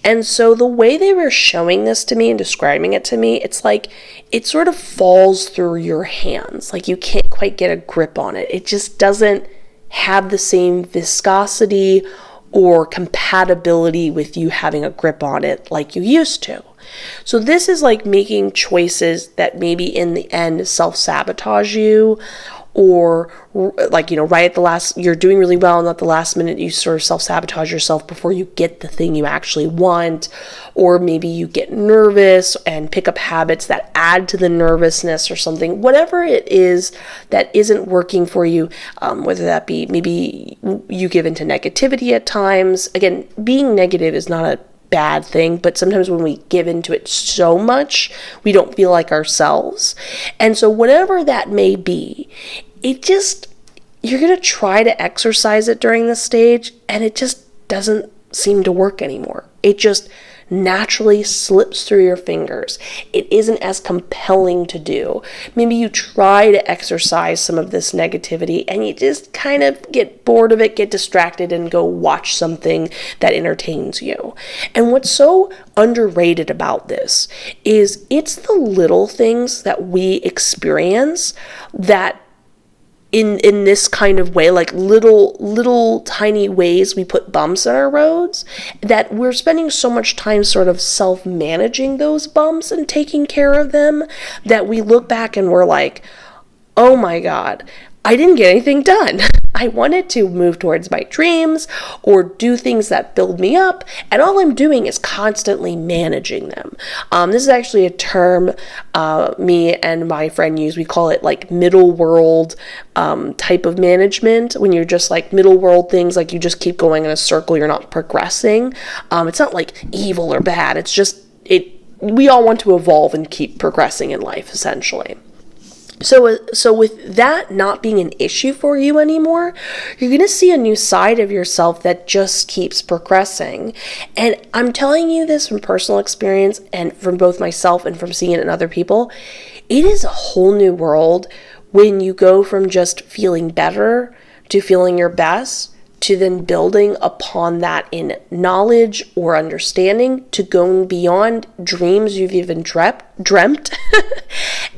[SPEAKER 1] And so the way they were showing this to me and describing it to me, it's like it sort of falls through your hands. You can't quite get a grip on it. It just doesn't have the same viscosity or compatibility with you having a grip on it like you used to. So this is like making choices that maybe in the end self-sabotage you, or like, right at the last, you're doing really well and at the last minute you sort of self-sabotage yourself before you get the thing you actually want, or maybe you get nervous and pick up habits that add to the nervousness or something. Whatever it is that isn't working for you, whether that be maybe you give into negativity at times. Again, being negative is not a bad thing, but sometimes when we give into it so much, we don't feel like ourselves. And so whatever that may be, you're going to try to exercise it during this stage, and it just doesn't seem to work anymore. It just naturally slips through your fingers. It isn't as compelling to do. Maybe you try to exercise some of this negativity and you just kind of get bored of it, get distracted, and go watch something that entertains you. And what's so underrated about this is it's the little things that we experience that in this kind of way, like little tiny ways we put bumps in our roads, that we're spending so much time sort of self-managing those bumps and taking care of them, that we look back and we're like, oh my God, I didn't get anything done. I wanted to move towards my dreams or do things that build me up, and all I'm doing is constantly managing them. This is actually a term me and my friend use. We call it like middle world type of management, when you're just like middle world things, like you just keep going in a circle, you're not progressing. It's not like evil or bad. It's just, we all want to evolve and keep progressing in life, essentially. So with that not being an issue for you anymore, you're going to see a new side of yourself that just keeps progressing. And I'm telling you this from personal experience and from both myself and from seeing it in other people. It is a whole new world when you go from just feeling better to feeling your best, to then building upon that in knowledge or understanding, to going beyond dreams you've even dreamt.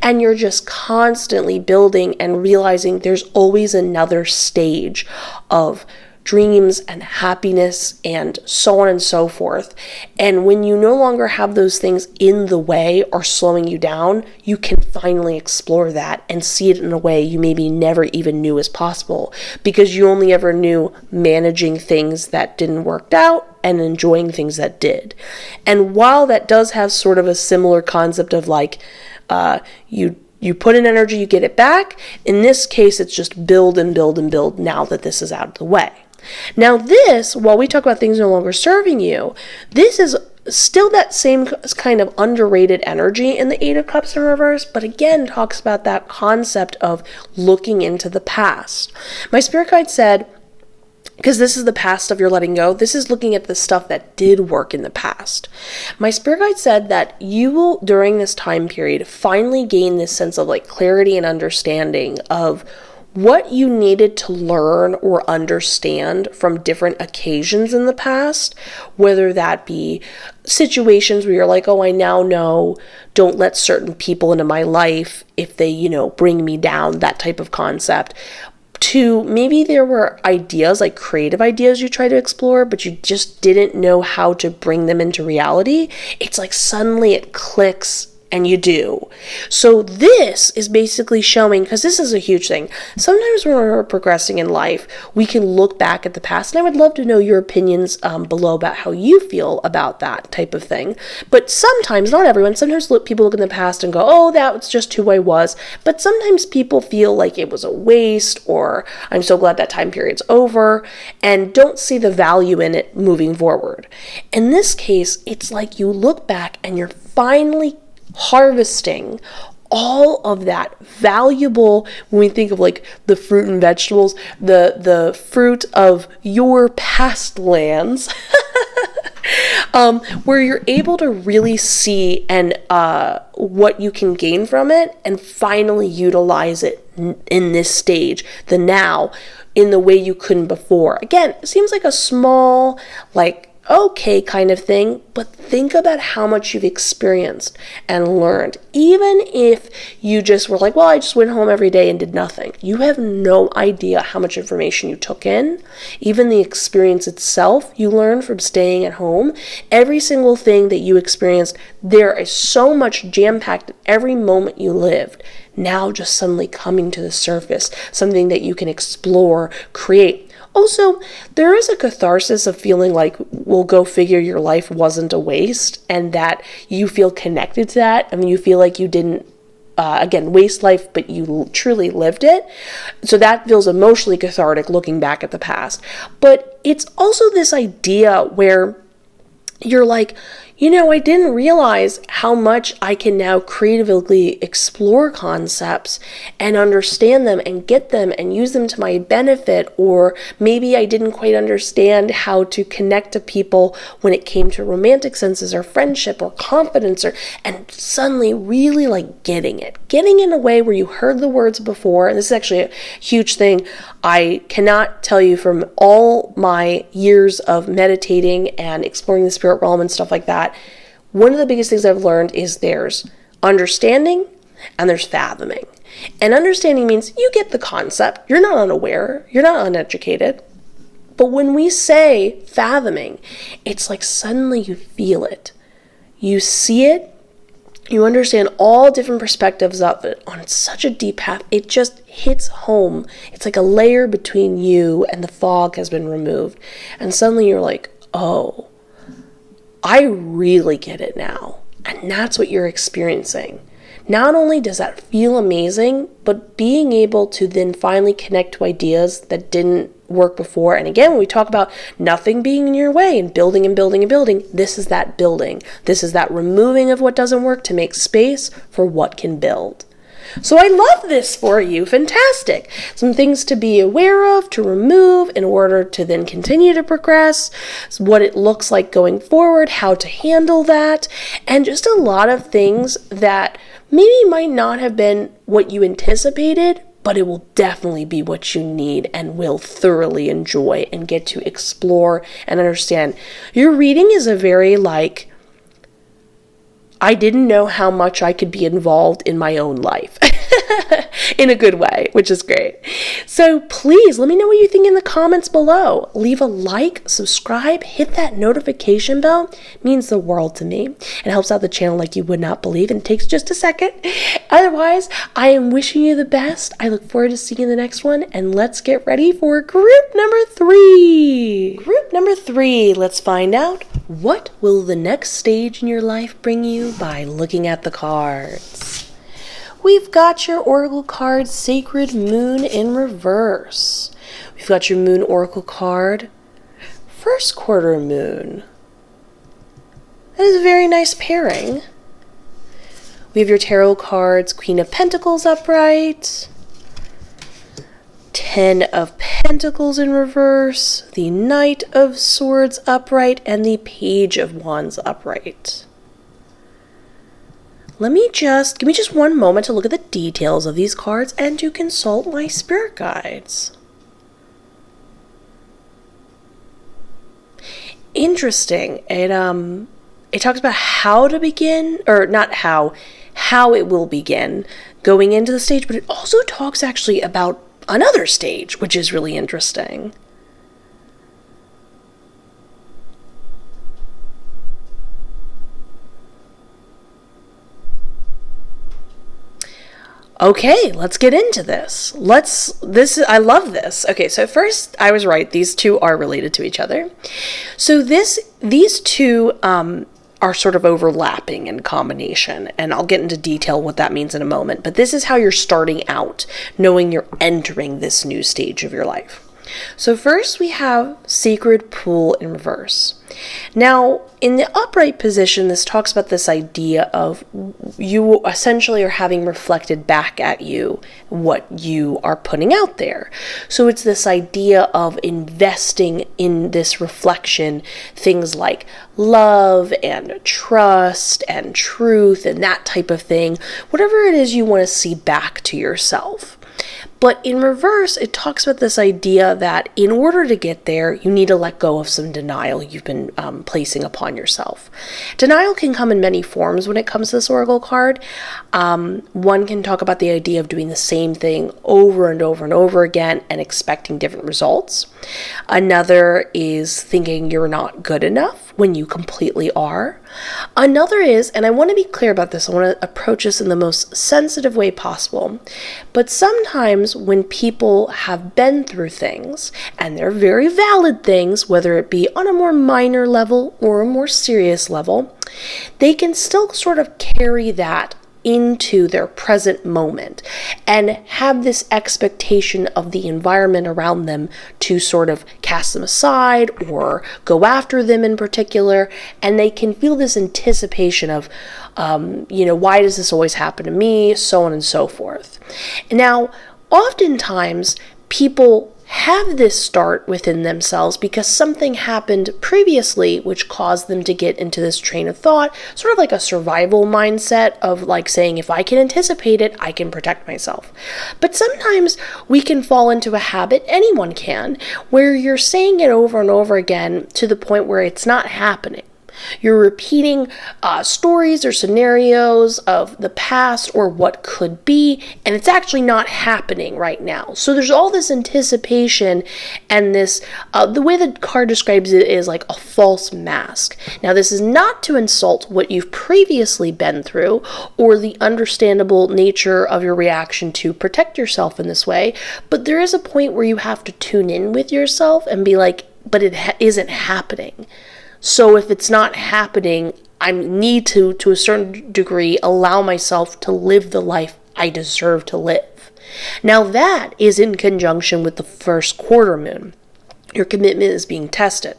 [SPEAKER 1] And you're just constantly building and realizing there's always another stage of dreams and happiness and so on and so forth. And when you no longer have those things in the way or slowing you down, you can finally explore that and see it in a way you maybe never even knew was possible, because you only ever knew managing things that didn't work out and enjoying things that did. And while that does have sort of a similar concept of like, you put in energy, you get it back. In this case, it's just build and build and build now that this is out of the way. Now this, while we talk about things no longer serving you, this is still that same kind of underrated energy in the Eight of Cups in reverse, but again talks about that concept of looking into the past. My spirit guide said, because this is the past of your letting go, this is looking at the stuff that did work in the past. My spirit guide said that you will, during this time period, finally gain this sense of like clarity and understanding of what you needed to learn or understand from different occasions in the past, whether that be situations where you're like, oh, I now know, don't let certain people into my life if they, bring me down, that type of concept. To maybe there were ideas, like creative ideas you try to explore, but you just didn't know how to bring them into reality. It's like suddenly it clicks and you do. So this is basically showing, because this is a huge thing. Sometimes when we're progressing in life, we can look back at the past, and I would love to know your opinions below about how you feel about that type of thing. But sometimes, not everyone, sometimes people look in the past and go, oh, that was just who I was. But sometimes people feel like it was a waste, or I'm so glad that time period's over, and don't see the value in it moving forward. In this case, it's like you look back and you're finally harvesting all of that valuable, when we think of like the fruit and vegetables, the fruit of your past lands, where you're able to really see and what you can gain from it and finally utilize it in this stage, the now, in the way you couldn't before. Again, it seems like a small, like okay kind of thing, but think about how much you've experienced and learned. Even if you just were like, well, I just went home every day and did nothing. You have no idea how much information you took in. Even the experience itself you learned from staying at home. Every single thing that you experienced, there is so much jam-packed in every moment you lived. Now just suddenly coming to the surface, something that you can explore, create. Also, there is a catharsis of feeling like, well, go figure, your life wasn't a waste, and that you feel connected to that. I mean, you feel like you didn't, again, waste life, but you truly lived it. So that feels emotionally cathartic looking back at the past. But it's also this idea where you're like, I didn't realize how much I can now creatively explore concepts and understand them and get them and use them to my benefit. Or maybe I didn't quite understand how to connect to people when it came to romantic senses or friendship or confidence, and suddenly really like getting in a way where you heard the words before. And this is actually a huge thing. I cannot tell you, from all my years of meditating and exploring the spirit realm and stuff like that, one of the biggest things I've learned is there's understanding and there's fathoming. And understanding means you get the concept, you're not unaware, you're not uneducated. But when we say fathoming, it's like suddenly you feel it. You see it, you understand all different perspectives of it on such a deep path. It just hits home. It's like a layer between you and the fog has been removed. And suddenly you're like, oh, I really get it now. And that's what you're experiencing. Not only does that feel amazing, but being able to then finally connect to ideas that didn't work before. And again, when we talk about nothing being in your way and building and building and building, this is that building. This is that removing of what doesn't work to make space for what can build. So I love this for you. Fantastic. Some things to be aware of, to remove in order to then continue to progress, what it looks like going forward, how to handle that, and just a lot of things that maybe might not have been what you anticipated, but it will definitely be what you need and will thoroughly enjoy and get to explore and understand. Your reading is a very I didn't know how much I could be involved in my own life in a good way, which is great. So please let me know what you think in the comments below. Leave a like, subscribe, hit that notification bell. It means the world to me. It helps out the channel like you would not believe, and it takes just a second. Otherwise, I am wishing you the best. I look forward to seeing you in the next one, and let's get ready for group number 3. Group number 3, let's find out, what will the next stage in your life bring you by looking at the cards. We've got your Oracle card, Sacred Moon in reverse. We've got your Moon Oracle card, First Quarter Moon. That is a very nice pairing. We have your tarot cards, Queen of Pentacles upright, Ten of Pentacles in reverse, the Knight of Swords upright, and the Page of Wands upright. Give me just one moment to look at the details of these cards and to consult my spirit guides. Interesting. It talks about how to begin, or not how it will begin going into the stage, but it also talks actually about another stage, which is really interesting. Okay, let's get into this. I love this. Okay, so first, I was right. These two are related to each other. So these two are sort of overlapping in combination, and I'll get into detail what that means in a moment. But this is how you're starting out, knowing you're entering this new stage of your life. So first we have Sacred Pool in reverse. Now, in the upright position, this talks about this idea of you essentially are having reflected back at you what you are putting out there. So it's this idea of investing in this reflection, things like love and trust and truth and that type of thing, whatever it is you want to see back to yourself. But in reverse, it talks about this idea that in order to get there, you need to let go of some denial you've been placing upon yourself. Denial can come in many forms when it comes to this oracle card. One can talk about the idea of doing the same thing over and over and over again and expecting different results. Another is thinking you're not good enough when you completely are. Another is, and I want to be clear about this, I want to approach this in the most sensitive way possible, but sometimes when people have been through things, and they're very valid things, whether it be on a more minor level or a more serious level, they can still sort of carry that into their present moment and have this expectation of the environment around them to sort of cast them aside or go after them in particular, and they can feel this anticipation of why does this always happen to me, so on and so forth. Now, oftentimes people have this start within themselves because something happened previously which caused them to get into this train of thought, sort of like a survival mindset of like saying, if I can anticipate it, I can protect myself. But sometimes we can fall into a habit, anyone can, where you're saying it over and over again to the point where it's not happening. You're repeating stories or scenarios of the past or what could be, and it's actually not happening right now. So there's all this anticipation, and this, the way the card describes it is like a false mask. Now, this is not to insult what you've previously been through or the understandable nature of your reaction to protect yourself in this way, but there is a point where you have to tune in with yourself and be like, but it isn't happening. So if it's not happening, I need to a certain degree, allow myself to live the life I deserve to live. Now that is in conjunction with the first quarter moon. Your commitment is being tested.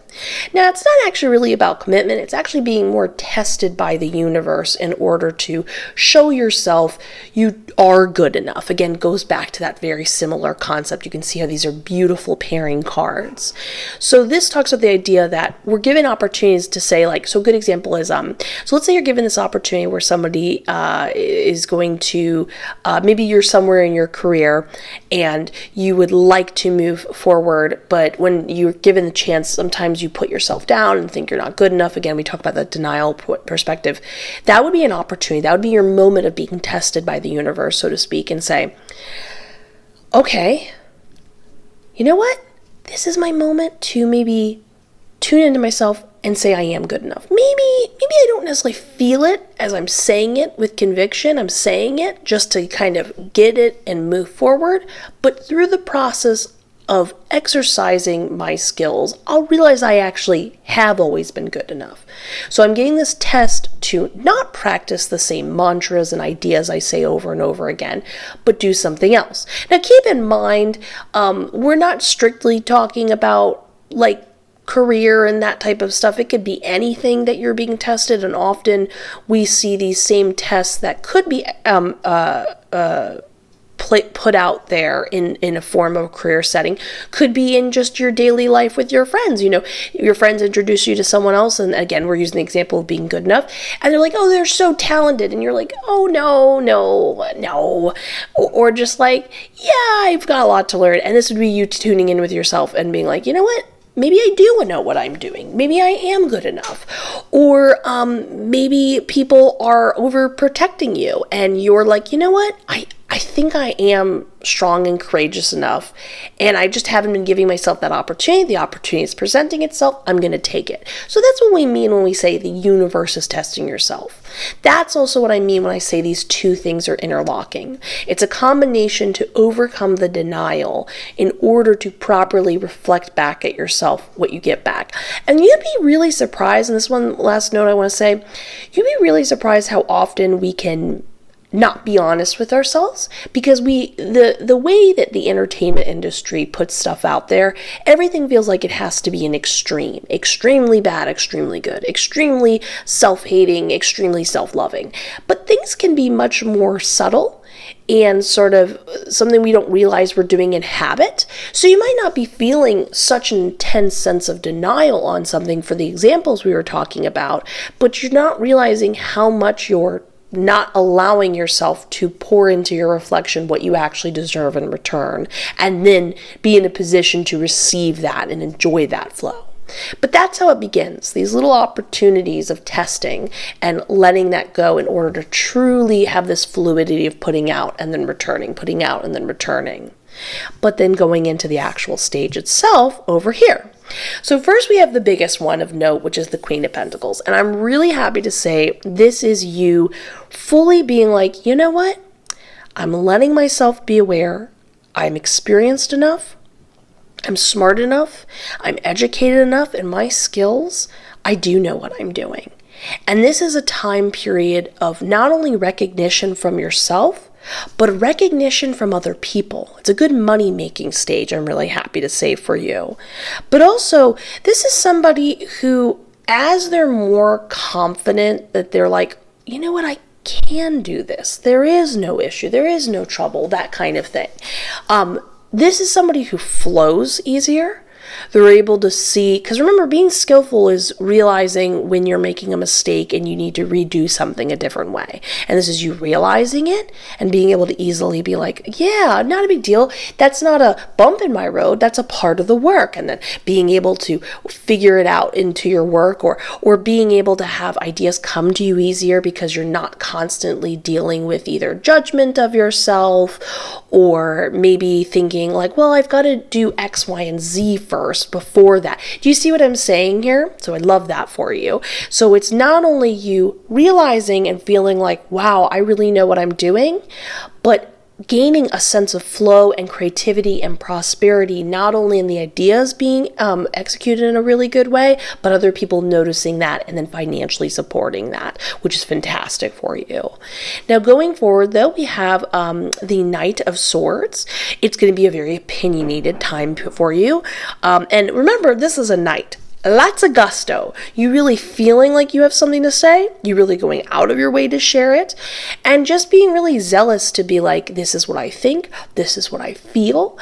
[SPEAKER 1] Now, it's not actually really about commitment. It's actually being more tested by the universe in order to show yourself you are good enough. Again, goes back to that very similar concept. You can see how these are beautiful pairing cards. So this talks about the idea that we're given opportunities to say, like, so a good example is, so let's say you're given this opportunity where somebody is going to, maybe you're somewhere in your career and you would like to move forward, but when you're given the chance, sometimes you put yourself down and think you're not good enough. Again, we talk about the denial perspective. That would be an opportunity. That would be your moment of being tested by the universe, so to speak, and say, okay, you know what? This is my moment to maybe tune into myself and say I am good enough. Maybe I don't necessarily feel it as I'm saying it with conviction. I'm saying it just to kind of get it and move forward. But through the process of exercising my skills, I'll realize I actually have always been good enough. So I'm getting this test to not practice the same mantras and ideas I say over and over again, but do something else. Now keep in mind, we're not strictly talking about like career and that type of stuff. It could be anything that you're being tested, and often we see these same tests that could be put out there in a form of a career setting, could be in just your daily life with your friends. You know, your friends introduce you to someone else, and again, we're using the example of being good enough, and they're like, oh, they're so talented, and you're like, oh, no, or just like, yeah, I've got a lot to learn. And this would be you tuning in with yourself and being like, you know what? Maybe I do know what I'm doing. Maybe I am good enough. Or maybe people are overprotecting you and you're like, you know what? I think I am strong and courageous enough, and I just haven't been giving myself that opportunity. The opportunity is presenting itself. I'm going to take it. So that's what we mean when we say the universe is testing yourself. That's also what I mean when I say these two things are interlocking. It's a combination to overcome the denial in order to properly reflect back at yourself what you get back. And you'd be really surprised, and this one last note I want to say, you'd be really surprised how often we can not be honest with ourselves, because the way that the entertainment industry puts stuff out there, everything feels like it has to be an extreme, extremely bad, extremely good, extremely self-hating, extremely self-loving. But things can be much more subtle and sort of something we don't realize we're doing in habit. So you might not be feeling such an intense sense of denial on something for the examples we were talking about, but you're not realizing how much you're not allowing yourself to pour into your reflection what you actually deserve in return, and then be in a position to receive that and enjoy that flow. But that's how it begins, these little opportunities of testing and letting that go in order to truly have this fluidity of putting out and then returning, putting out and then returning. But then going into the actual stage itself over here. So first we have the biggest one of note, which is the Queen of Pentacles. And I'm really happy to say this is you fully being like, you know what? I'm letting myself be aware. I'm experienced enough. I'm smart enough. I'm educated enough in my skills. I do know what I'm doing. And this is a time period of not only recognition from yourself, but recognition from other people. It's a good money-making stage, I'm really happy to say for you. But also, this is somebody who, as they're more confident that they're like, you know what, I can do this. There is no issue. There is no trouble, that kind of thing. This is somebody who flows easier. They're able to see, because remember, being skillful is realizing when you're making a mistake and you need to redo something a different way. And this is you realizing it and being able to easily be like, yeah, not a big deal. That's not a bump in my road. That's a part of the work. And then being able to figure it out into your work, or being able to have ideas come to you easier because you're not constantly dealing with either judgment of yourself or maybe thinking like, well, I've got to do X, Y, and Z first before that. Do you see what I'm saying here? So I love that for you. So it's not only you realizing and feeling like, wow, I really know what I'm doing, but gaining a sense of flow and creativity and prosperity, not only in the ideas being executed in a really good way, but other people noticing that and then financially supporting that, which is fantastic for you. Now going forward though, we have the Knight of Swords. It's going to be a very opinionated time for you. And remember, this is a knight. Lots of gusto. You really feeling like you have something to say. You really going out of your way to share it. And just being really zealous to be like, this is what I think. This is what I feel.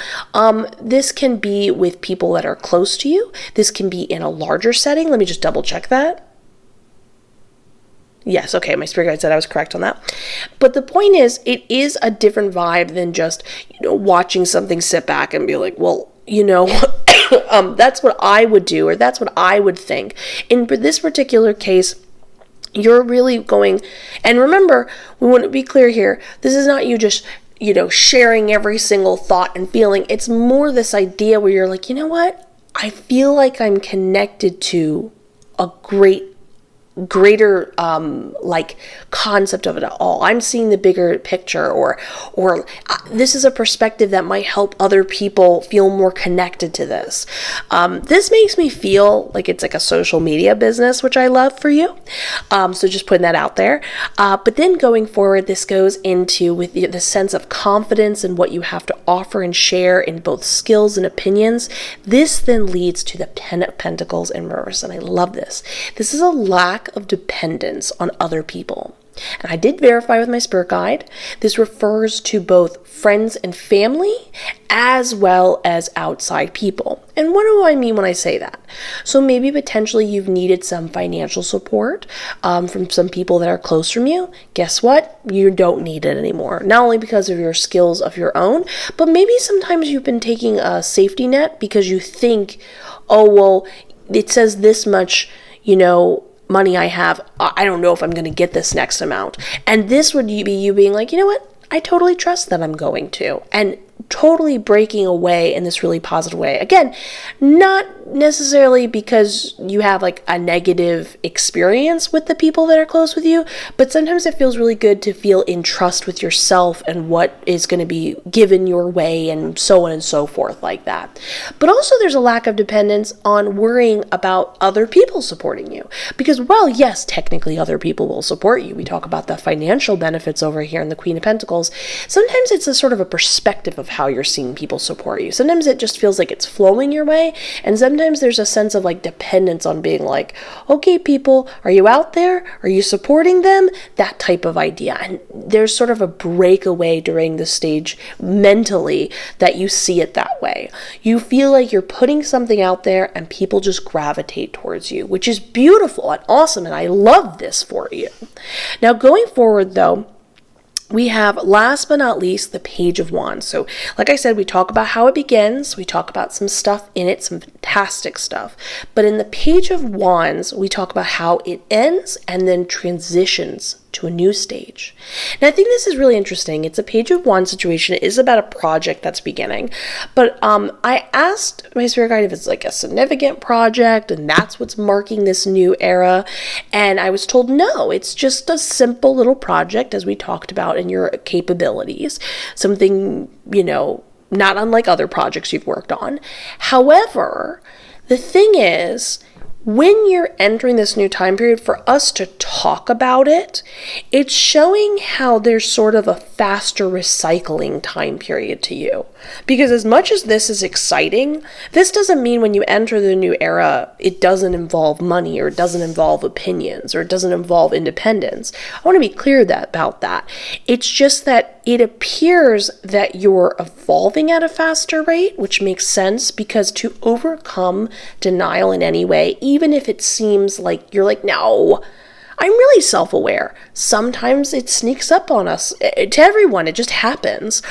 [SPEAKER 1] This can be with people that are close to you. This can be in a larger setting. Let me just double check that. Yes, okay, my spirit guide said I was correct on that. But the point is, it is a different vibe than just, watching something sit back and be like, well, that's what I would do, or that's what I would think. In this particular case, you're really going, and remember, we want to be clear here, this is not you just, sharing every single thought and feeling. It's more this idea where you're like, you know what? I feel like I'm connected to a greater concept of it all. I'm seeing the bigger picture, or this is a perspective that might help other people feel more connected to this. This makes me feel like it's like a social media business, which I love for you. So just putting that out there. But then going forward, this goes into with the sense of confidence in what you have to offer and share in both skills and opinions. This then leads to the Ten of Pentacles in reverse, and I love this. This is a lack of dependence on other people. And I did verify with my spirit guide. This refers to both friends and family as well as outside people. And what do I mean when I say that? So maybe potentially you've needed some financial support from some people that are close from you. Guess what? You don't need it anymore. Not only because of your skills of your own, but maybe sometimes you've been taking a safety net because you think, oh, well, it says this much, money I have, I don't know if I'm going to get this next amount. And this would be you being like, you know what? I totally trust that I'm going to. And totally breaking away in this really positive way. Again, not necessarily because you have like a negative experience with the people that are close with you, but sometimes it feels really good to feel in trust with yourself and what is going to be given your way and so on and so forth like that. But also there's a lack of dependence on worrying about other people supporting you. Because while yes, technically other people will support you, we talk about the financial benefits over here in the Queen of Pentacles, sometimes it's a sort of a perspective of how you're seeing people support you. Sometimes it just feels like it's flowing your way, and sometimes there's a sense of like dependence on being like, okay, people, are you out there? Are you supporting them? That type of idea. And there's sort of a breakaway during the stage mentally that you see it that way. You feel like you're putting something out there and people just gravitate towards you, which is beautiful and awesome, and I love this for you. Now, going forward though, we have, last but not least, the Page of Wands. So, like I said, we talk about how it begins. We talk about some stuff in it, some fantastic stuff. But in the Page of Wands, we talk about how it ends and then transitions to a new stage. And I think this is really interesting. It's a Page of Wands situation. It is about a project that's beginning. But I asked my spirit guide if it's like a significant project and that's what's marking this new era. And I was told, no, it's just a simple little project, as we talked about, in your capabilities. Something, not unlike other projects you've worked on. However, the thing is, when you're entering this new time period, for us to talk about it, it's showing how there's sort of a faster recycling time period to you. Because as much as this is exciting, this doesn't mean when you enter the new era, it doesn't involve money, or it doesn't involve opinions, or it doesn't involve independence. I want to be clear about that. It's just that it appears that you're evolving at a faster rate, which makes sense, because to overcome denial in any way, even if it seems like you're like, no, I'm really self-aware. Sometimes it sneaks up on us. To everyone, it just happens.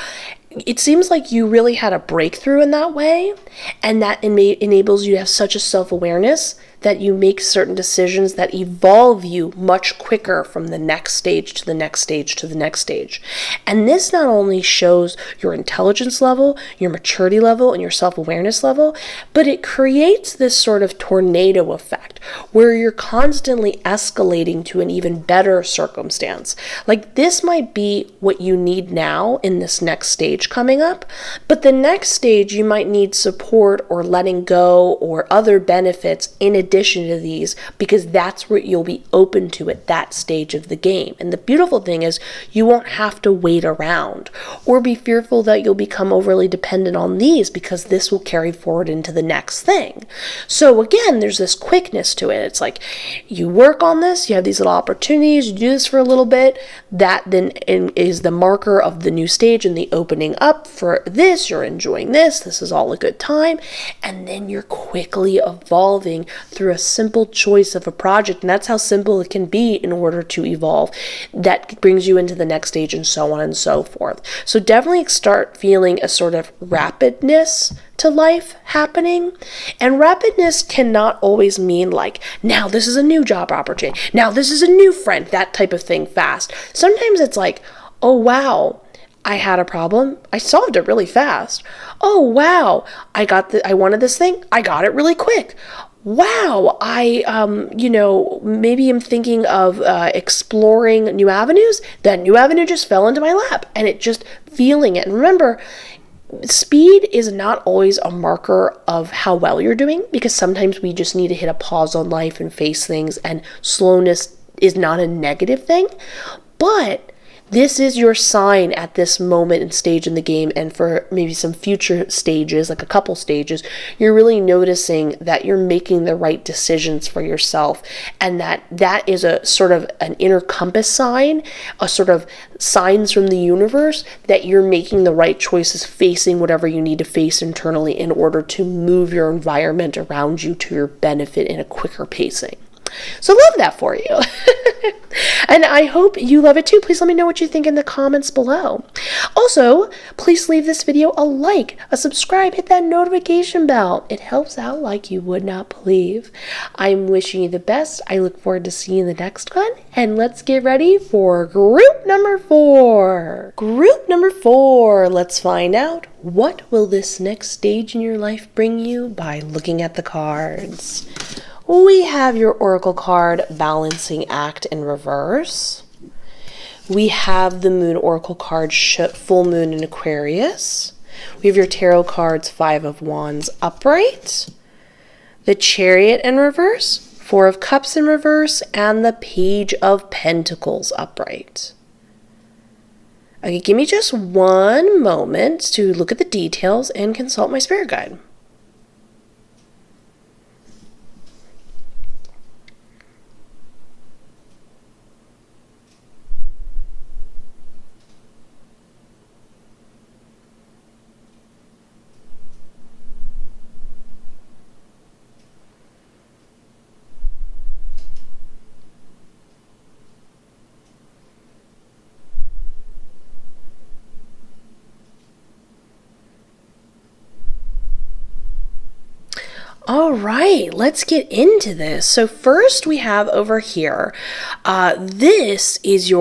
[SPEAKER 1] It seems like you really had a breakthrough in that way, and that enables you to have such a self-awareness that you make certain decisions that evolve you much quicker from the next stage to the next stage to the next stage. And this not only shows your intelligence level, your maturity level, and your self-awareness level, but it creates this sort of tornado effect where you're constantly escalating to an even better circumstance. Like, this might be what you need now in this next stage coming up, but the next stage you might need support or letting go or other benefits in addition to these, because that's what you'll be open to at that stage of the game. And the beautiful thing is, you won't have to wait around or be fearful that you'll become overly dependent on these, because this will carry forward into the next thing. So again, there's this quickness to it. It's like you work on this, you have these little opportunities, you do this for a little bit, that then is the marker of the new stage and the opening up for this. You're enjoying this is all a good time, and then you're quickly evolving through a simple choice of a project. And that's how simple it can be in order to evolve. That brings you into the next stage, and so on and so forth. So definitely start feeling a sort of rapidness to life happening. And rapidness cannot always mean like, now this is a new job opportunity, now this is a new friend, that type of thing fast. Sometimes it's like, oh wow, I had a problem, I solved it really fast. Oh wow, I wanted this thing, I got it really quick. Wow, maybe I'm thinking of exploring new avenues. That new avenue just fell into my lap, and it just feeling it. And remember, speed is not always a marker of how well you're doing, because sometimes we just need to hit a pause on life and face things, and slowness is not a negative thing. But this is your sign at this moment and stage in the game, and for maybe some future stages, like a couple stages, you're really noticing that you're making the right decisions for yourself, and that is a sort of an inner compass sign, a sort of signs from the universe that you're making the right choices, facing whatever you need to face internally in order to move your environment around you to your benefit in a quicker pacing. So love that for you. And I hope you love it too. Please let me know what you think in the comments below. Also, please leave this video a like, a subscribe, hit that notification bell. It helps out like you would not believe. I'm wishing you the best. I look forward to seeing you in the next one. And let's get ready for group number 4. Group number 4. Let's find out, what will this next stage in your life bring you by looking at the cards. We have your Oracle card, Balancing Act in reverse. We have the Moon Oracle card, Full Moon in Aquarius. We have your Tarot cards, Five of Wands upright, the Chariot in reverse, Four of Cups in reverse, and the Page of Pentacles upright. Okay, give me just one moment to look at the details and consult my spirit guide. All right, let's get into this. So first we have over here, this is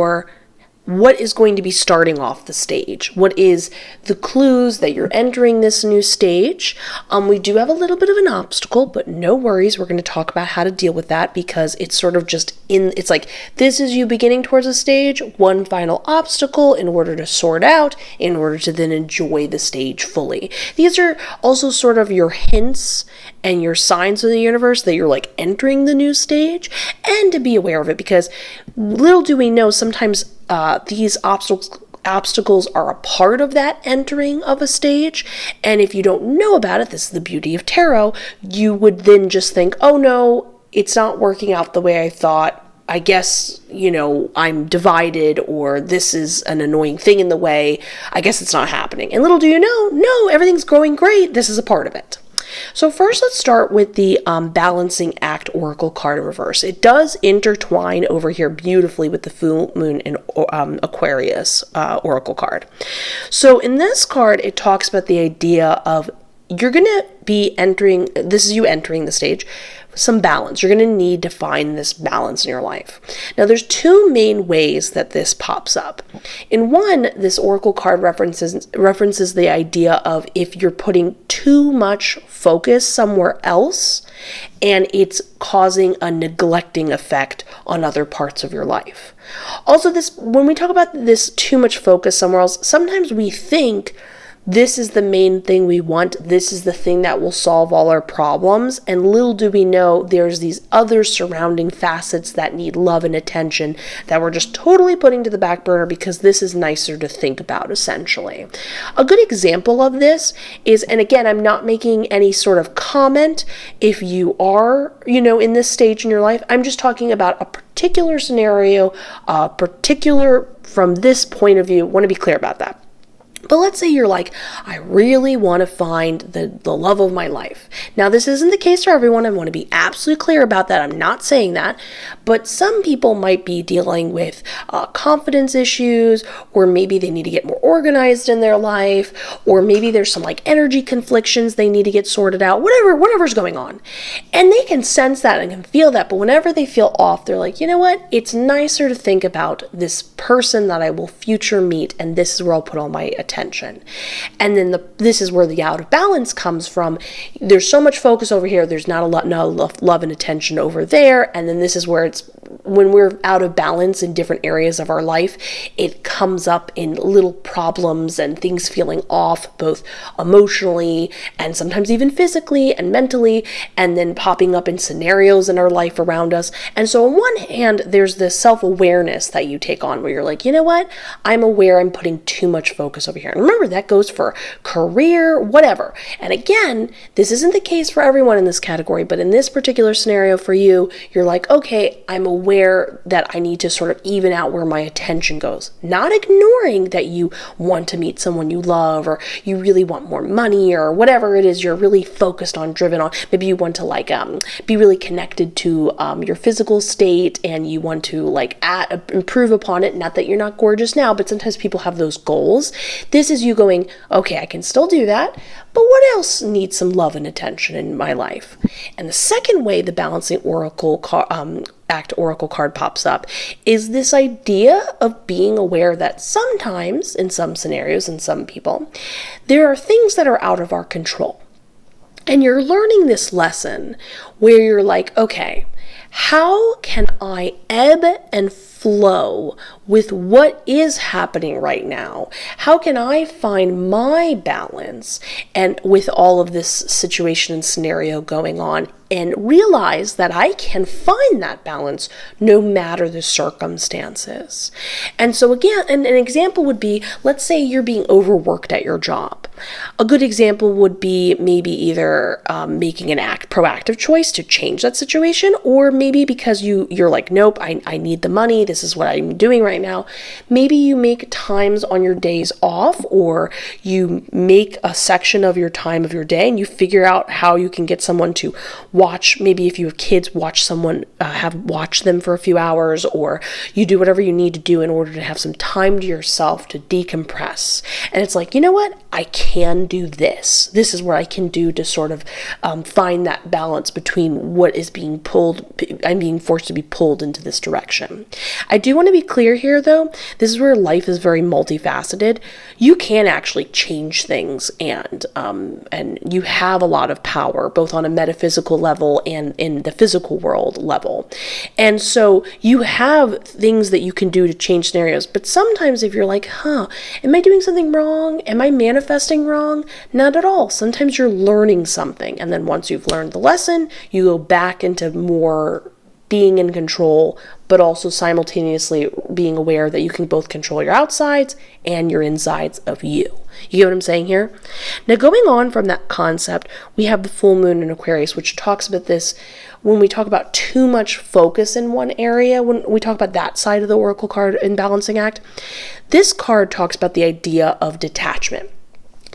[SPEAKER 1] what is going to be starting off the stage. What is the clues that you're entering this new stage? We do have a little bit of an obstacle, but no worries. We're going to talk about how to deal with that because it's sort of it's like this is you beginning towards a stage, one final obstacle in order to sort out, in order to then enjoy the stage fully. These are also sort of your hints and your signs of the universe that you're like entering the new stage, and to be aware of it because little do we know sometimes these obstacles are a part of that entering of a stage, and if you don't know about it, this is the beauty of tarot, you would then just think, oh no, it's not working out the way I thought. I guess, I'm divided, or this is an annoying thing in the way. I guess it's not happening. And little do you know, no, everything's going great. This is a part of it. So first, let's start with the Balancing Act Oracle card in reverse. It does intertwine over here beautifully with the Full Moon and Aquarius Oracle card. So in this card, it talks about the idea of you're going to be entering, this is you entering the stage, some balance. You're going to need to find this balance in your life. Now, there's two main ways that this pops up. In one, this oracle card references the idea of if you're putting too much focus somewhere else and it's causing a neglecting effect on other parts of your life. Also, when we talk about this too much focus somewhere else, sometimes we think this is the main thing we want. This is the thing that will solve all our problems. And little do we know there's these other surrounding facets that need love and attention that we're just totally putting to the back burner because this is nicer to think about, essentially. A good example of this is, and again, I'm not making any sort of comment if you are, in this stage in your life. I'm just talking about a particular scenario, particular from this point of view. I want to be clear about that. But let's say you're like, I really want to find the love of my life. Now, this isn't the case for everyone. I want to be absolutely clear about that. I'm not saying that. But some people might be dealing with confidence issues, or maybe they need to get more organized in their life, or maybe there's some like energy conflictions they need to get sorted out, whatever's going on. And they can sense that and can feel that. But whenever they feel off, they're like, you know what? It's nicer to think about this person that I will future meet, and this is where I'll put all my attention. And then this is where the out of balance comes from. There's so much focus over here, there's not enough love and attention over there, and then this is where when we're out of balance in different areas of our life, it comes up in little problems and things feeling off, both emotionally and sometimes even physically and mentally, and then popping up in scenarios in our life around us. And so on one hand, there's this self-awareness that you take on where you're like, you know what? I'm aware I'm putting too much focus over here. And remember, that goes for career, whatever. And again, this isn't the case for everyone in this category, but in this particular scenario for you, you're like, okay, I'm aware that I need to sort of even out where my attention goes. Not ignoring that you want to meet someone you love, or you really want more money, or whatever it is you're really focused on, driven on. Maybe you want to be really connected to your physical state, and you want to improve upon it. Not that you're not gorgeous now, but sometimes people have those goals. This is you going, okay, I can still do that, but what else needs some love and attention in my life? And the second way the Balancing Act Oracle card pops up is this idea of being aware that sometimes, in some scenarios and some people, there are things that are out of our control. And you're learning this lesson where you're like, okay, How can I ebb and flow with what is happening right now? How can I find my balance and with all of this situation and scenario going on, and realize that I can find that balance no matter the circumstances? And so again, an example would be, let's say you're being overworked at your job. A good example would be maybe either making an proactive choice to change that situation, or maybe because you're like, nope, I need the money, this is what I'm doing right now. Maybe you make times on your days off, or you make a section of your time of your day and you figure out how you can get someone to watch, maybe if you have kids, watch someone, watch them for a few hours, or you do whatever you need to do in order to have some time to yourself to decompress. And it's like, you know what? I can do this. This is where I can do to sort of find that balance between what is being pulled. I'm being forced to be pulled into this direction. I do want to be clear here, though. This is where life is very multifaceted. You can actually change things, and you have a lot of power, both on a metaphysical level and in the physical world level. And so you have things that you can do to change scenarios. But sometimes if you're like, am I doing something wrong? Am I manifesting wrong? Not at all. Sometimes you're learning something, and then once you've learned the lesson, you go back into more being in control, but also simultaneously being aware that you can both control your outsides and your insides of you. You get what I'm saying here? Now, going on from that concept, we have the full moon in Aquarius, which talks about this when we talk about too much focus in one area, when we talk about that side of the Oracle card in Balancing Act. This card talks about the idea of detachment.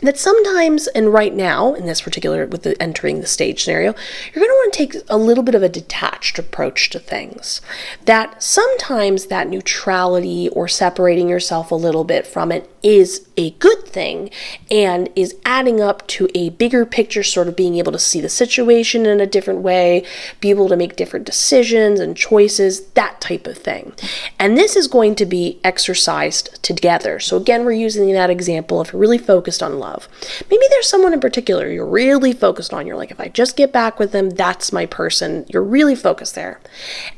[SPEAKER 1] That sometimes, and right now, in this particular, with the entering the stage scenario, you're going to want to take a little bit of a detached approach to things. That sometimes that neutrality or separating yourself a little bit from it is a good thing and is adding up to a bigger picture, sort of being able to see the situation in a different way, be able to make different decisions and choices, that type of thing. And this is going to be exercised together. So again, we're using that example if you're really focused on love. Maybe there's someone in particular you're really focused on. You're like, if I just get back with them, that's my person. You're really focused there.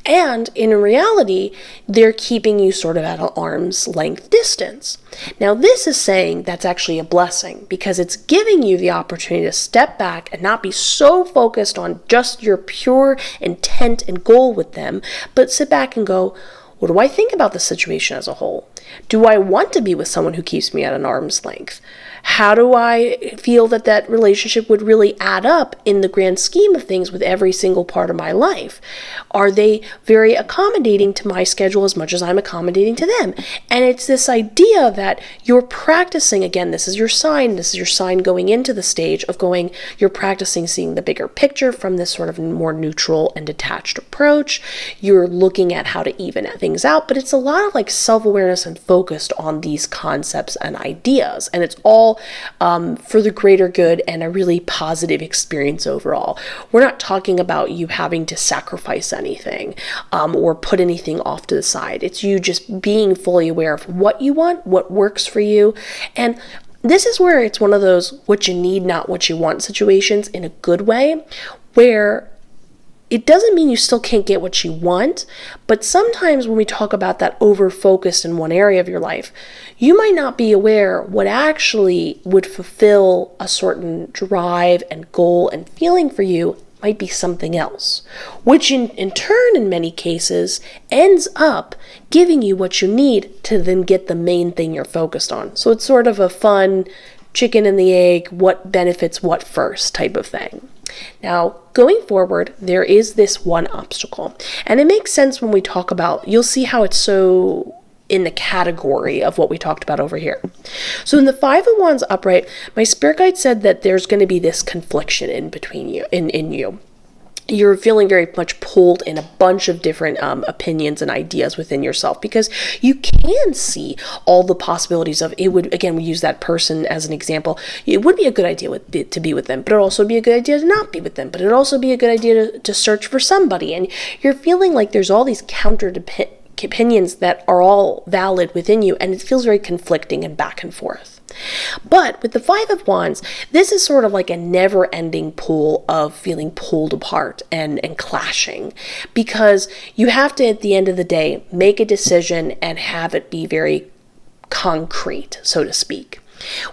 [SPEAKER 1] And in reality, they're keeping you sort of at an arm's length distance. Now, this is saying that's actually a blessing because it's giving you the opportunity to step back and not be so focused on just your pure intent and goal with them, but sit back and go, what do I think about the situation as a whole? Do I want to be with someone who keeps me at an arm's length? How do I feel that that relationship would really add up in the grand scheme of things with every single part of my life? Are they very accommodating to my schedule as much as I'm accommodating to them? And it's this idea that you're practicing, again, this is your sign going into the stage of going, you're practicing seeing the bigger picture from this sort of more neutral and detached approach. You're looking at how to even things out, but it's a lot of like self-awareness and focused on these concepts and ideas. And it's all for the greater good and a really positive experience overall. We're not talking about you having to sacrifice anything or put anything off to the side. It's you just being fully aware of what you want, what works for you. And this is where it's one of those what you need, not what you want situations in a good way, where it doesn't mean you still can't get what you want, but sometimes when we talk about that over-focused in one area of your life, you might not be aware what actually would fulfill a certain drive and goal and feeling for you might be something else, which in turn, in many cases, ends up giving you what you need to then get the main thing you're focused on. So it's sort of a fun chicken and the egg, what benefits what first type of thing. Now, going forward, there is this one obstacle, and it makes sense when we talk about, you'll see how it's so in the category of what we talked about over here. So in the Five of Wands upright, my spirit guide said that there's going to be this confliction in between you, in you. You're feeling very much pulled in a bunch of different opinions and ideas within yourself because you can see all the possibilities of it would, again, we use that person as an example. It would be a good idea to be with them, but it would also be a good idea to not be with them, but it would also be a good idea to search for somebody. And you're feeling like there's all these opinions that are all valid within you, and it feels very conflicting and back and forth. But with the Five of Wands, this is sort of like a never-ending pool of feeling pulled apart and clashing, because you have to, at the end of the day, make a decision and have it be very concrete, so to speak.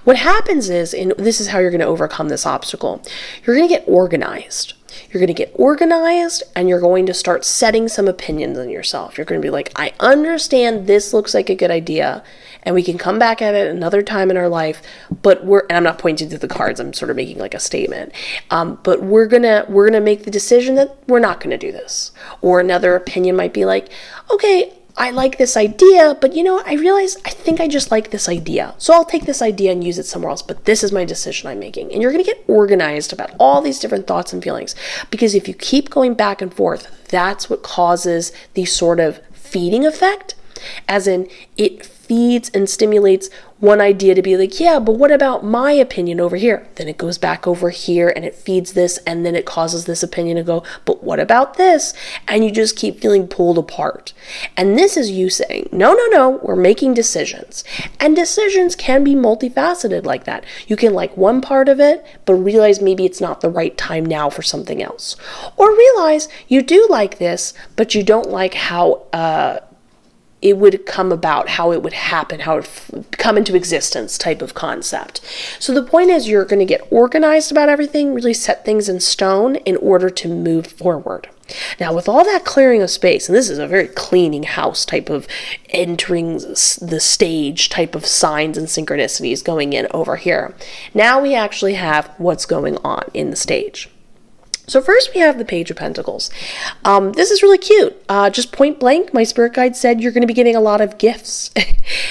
[SPEAKER 1] What happens is, and this is how you're going to overcome this obstacle, you're going to get organized. You're going to get organized, and you're going to start setting some opinions on yourself. You're going to be like, I understand this looks like a good idea, and we can come back at it another time in our life, but and I'm not pointing to the cards, I'm sort of making like a statement, but we're gonna make the decision that we're not going to do this. Or another opinion might be like, okay, I like this idea, but I realize I think I just like this idea. So I'll take this idea and use it somewhere else, but this is my decision I'm making. And you're going to get organized about all these different thoughts and feelings, because if you keep going back and forth, that's what causes the sort of feeding effect, as in it feeds and stimulates one idea to be like, yeah, but what about my opinion over here? Then it goes back over here and it feeds this, and then it causes this opinion to go, but what about this? And you just keep feeling pulled apart. And this is you saying, no, we're making decisions. And decisions can be multifaceted like that. You can like one part of it, but realize maybe it's not the right time now for something else. Or realize you do like this, but you don't like how it would come about, how it would happen, how it would come into existence type of concept. So the point is, you're going to get organized about everything, really set things in stone in order to move forward. Now, with all that clearing of space, and this is a very cleaning house type of entering the stage type of signs and synchronicities going in over here, now we actually have what's going on in the stage. So first we have the Page of Pentacles. This is really cute. Just point blank, my spirit guide said you're going to be getting a lot of gifts.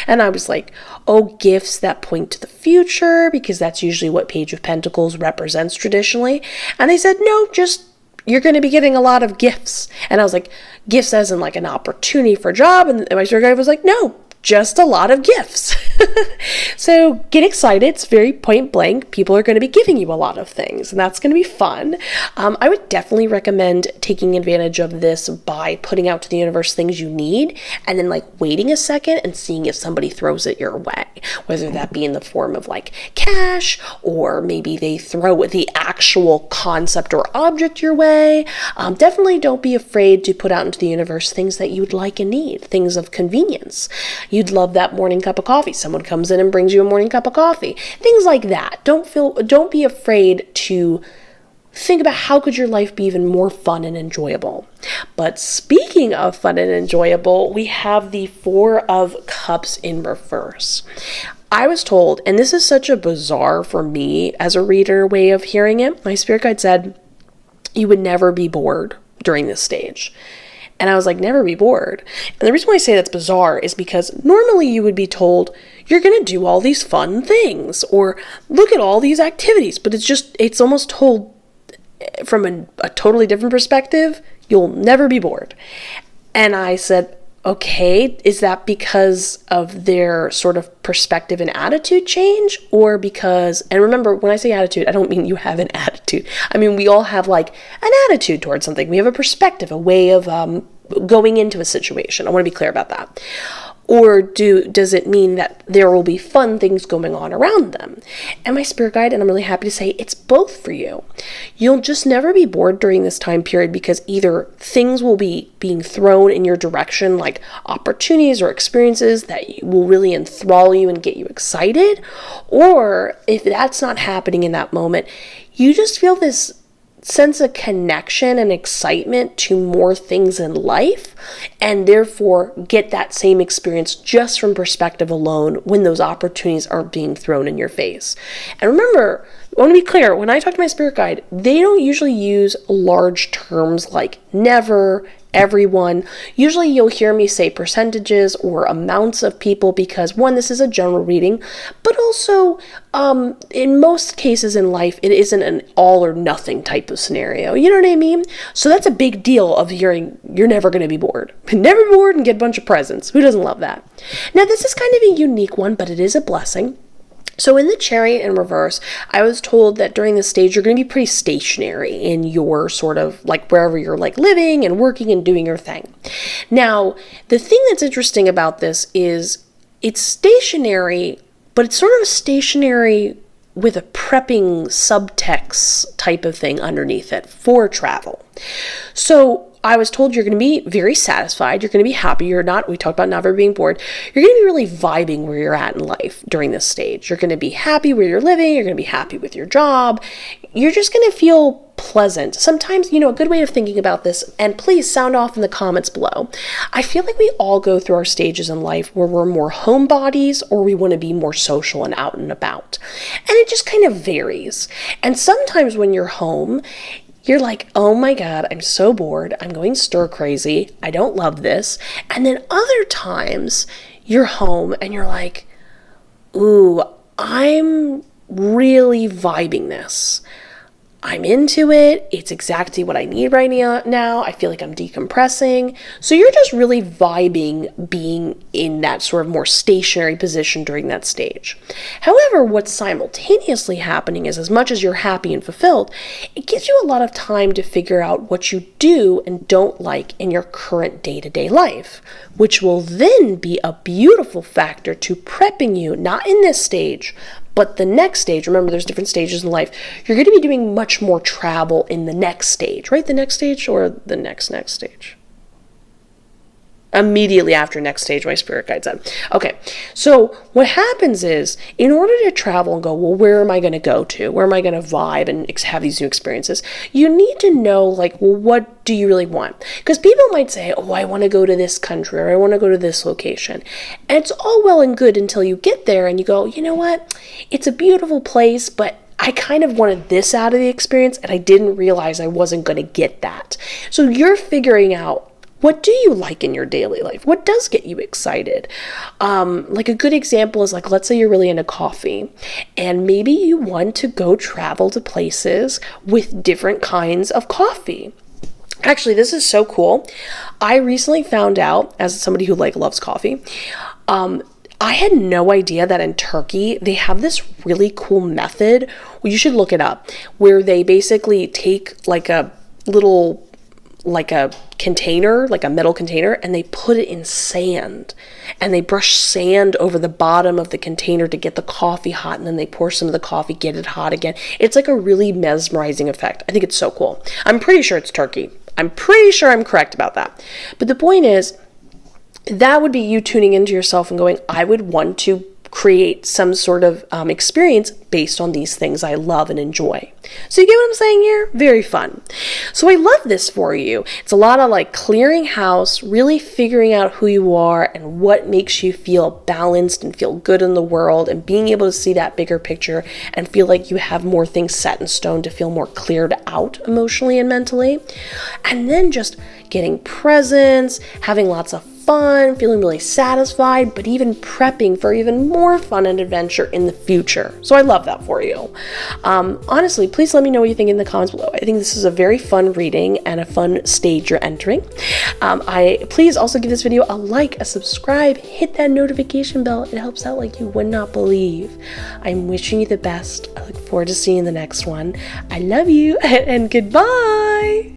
[SPEAKER 1] And I was like, oh, gifts that point to the future, because that's usually what Page of Pentacles represents traditionally. And they said, no, just you're going to be getting a lot of gifts. And I was like, gifts as in like an opportunity for a job? And my spirit guide was like, no, just a lot of gifts. So get excited. It's very point blank. People are going to be giving you a lot of things, and that's going to be fun. I would definitely recommend taking advantage of this by putting out to the universe things you need, and then like waiting a second and seeing if somebody throws it your way, whether that be in the form of like cash, or maybe they throw the actual concept or object your way. Definitely don't be afraid to put out into the universe things that you would like and need, things of convenience. You'd love that morning cup of coffee. Someone comes in and brings you a morning cup of coffee. Things like that. Don't be afraid to think about how could your life be even more fun and enjoyable. But speaking of fun and enjoyable, we have the Four of Cups in reverse. I was told, and this is such a bizarre for me as a reader way of hearing it, my spirit guide said, you would never be bored during this stage. And I was like, never be bored. And the reason why I say that's bizarre is because normally you would be told, you're going to do all these fun things, or look at all these activities. But it's almost told from a totally different perspective, you'll never be bored. And I said, okay, is that because of their sort of perspective and attitude change? Or because, and remember, when I say attitude, I don't mean you have an attitude. I mean, we all have like an attitude towards something. We have a perspective, a way of going into a situation. I want to be clear about that. Or does it mean that there will be fun things going on around them? And my spirit guide, and I'm really happy to say, it's both for you. You'll just never be bored during this time period, because either things will be being thrown in your direction, like opportunities or experiences that will really enthrall you and get you excited, or if that's not happening in that moment, you just feel this sense of connection and excitement to more things in life, and therefore get that same experience just from perspective alone when those opportunities aren't being thrown in your face. And remember, I want to be clear, when I talk to my spirit guide, they don't usually use large terms like never, everyone. Usually you'll hear me say percentages or amounts of people, because one, this is a general reading, but also in most cases in life, it isn't an all or nothing type of scenario. You know what I mean? So that's a big deal of hearing you're never going to be bored. Never be bored and get a bunch of presents. Who doesn't love that? Now, this is kind of a unique one, but it is a blessing. So in the chariot in reverse, I was told that during this stage, you're going to be pretty stationary in your sort of like wherever you're like living and working and doing your thing. Now, the thing that's interesting about this is it's stationary, but it's sort of stationary with a prepping subtext type of thing underneath it for travel. So I was told you're going to be very satisfied. You're going to be happy. We talked about never being bored. You're going to be really vibing where you're at in life during this stage. You're going to be happy where you're living. You're going to be happy with your job. You're just going to feel pleasant. Sometimes, a good way of thinking about this, and please sound off in the comments below. I feel like we all go through our stages in life where we're more homebodies or we want to be more social and out and about. And it just kind of varies. And sometimes when you're home, you're like, oh my God, I'm so bored. I'm going stir crazy. I don't love this. And then other times you're home and you're like, ooh, I'm really vibing this. I'm into it. It's exactly what I need right now. I feel like I'm decompressing. So you're just really vibing being in that sort of more stationary position during that stage. However, what's simultaneously happening is as much as you're happy and fulfilled, it gives you a lot of time to figure out what you do and don't like in your current day-to-day life, which will then be a beautiful factor to prepping you, not in this stage, but the next stage. Remember, there's different stages in life. You're going to be doing much more travel in the next stage, right? The next stage or the next stage? Immediately after next stage, my spirit guide said. Okay, so what happens is, in order to travel and go, well, where am I going to go to? Where am I going to vibe and have these new experiences? You need to know, like, well, what do you really want? Because people might say, oh, I want to go to this country or I want to go to this location. And it's all well and good until you get there and you go, you know what? It's a beautiful place, but I kind of wanted this out of the experience and I didn't realize I wasn't going to get that. So you're figuring out, what do you like in your daily life? What does get you excited? Like a good example is like, let's say you're really into coffee and maybe you want to go travel to places with different kinds of coffee. Actually, this is so cool. I recently found out, as somebody who loves coffee, I had no idea that in Turkey, they have this really cool method. Well, you should look it up, where they basically take like a container, like a metal container, and they put it in sand and they brush sand over the bottom of the container to get the coffee hot, and then they pour some of the coffee, get it hot again. It's like a really mesmerizing effect. I think it's so cool. I'm pretty sure it's Turkey. I'm pretty sure I'm correct about that. But the point is, that would be you tuning into yourself and going, I would want to create some sort of experience based on these things I love and enjoy. So you get what I'm saying here? Very fun. So I love this for you. It's a lot of like clearing house, really figuring out who you are and what makes you feel balanced and feel good in the world, and being able to see that bigger picture and feel like you have more things set in stone to feel more cleared out emotionally and mentally. And then just getting presents, having lots of fun, feeling really satisfied, but even prepping for even more fun and adventure in the future. So I love that for you. Honestly, please let me know what you think in the comments below. I think this is a very fun reading and a fun stage you're entering. Please also give this video a like, a subscribe, hit that notification bell. It helps out like you would not believe. I'm wishing you the best. I look forward to seeing the next one. I love you and goodbye.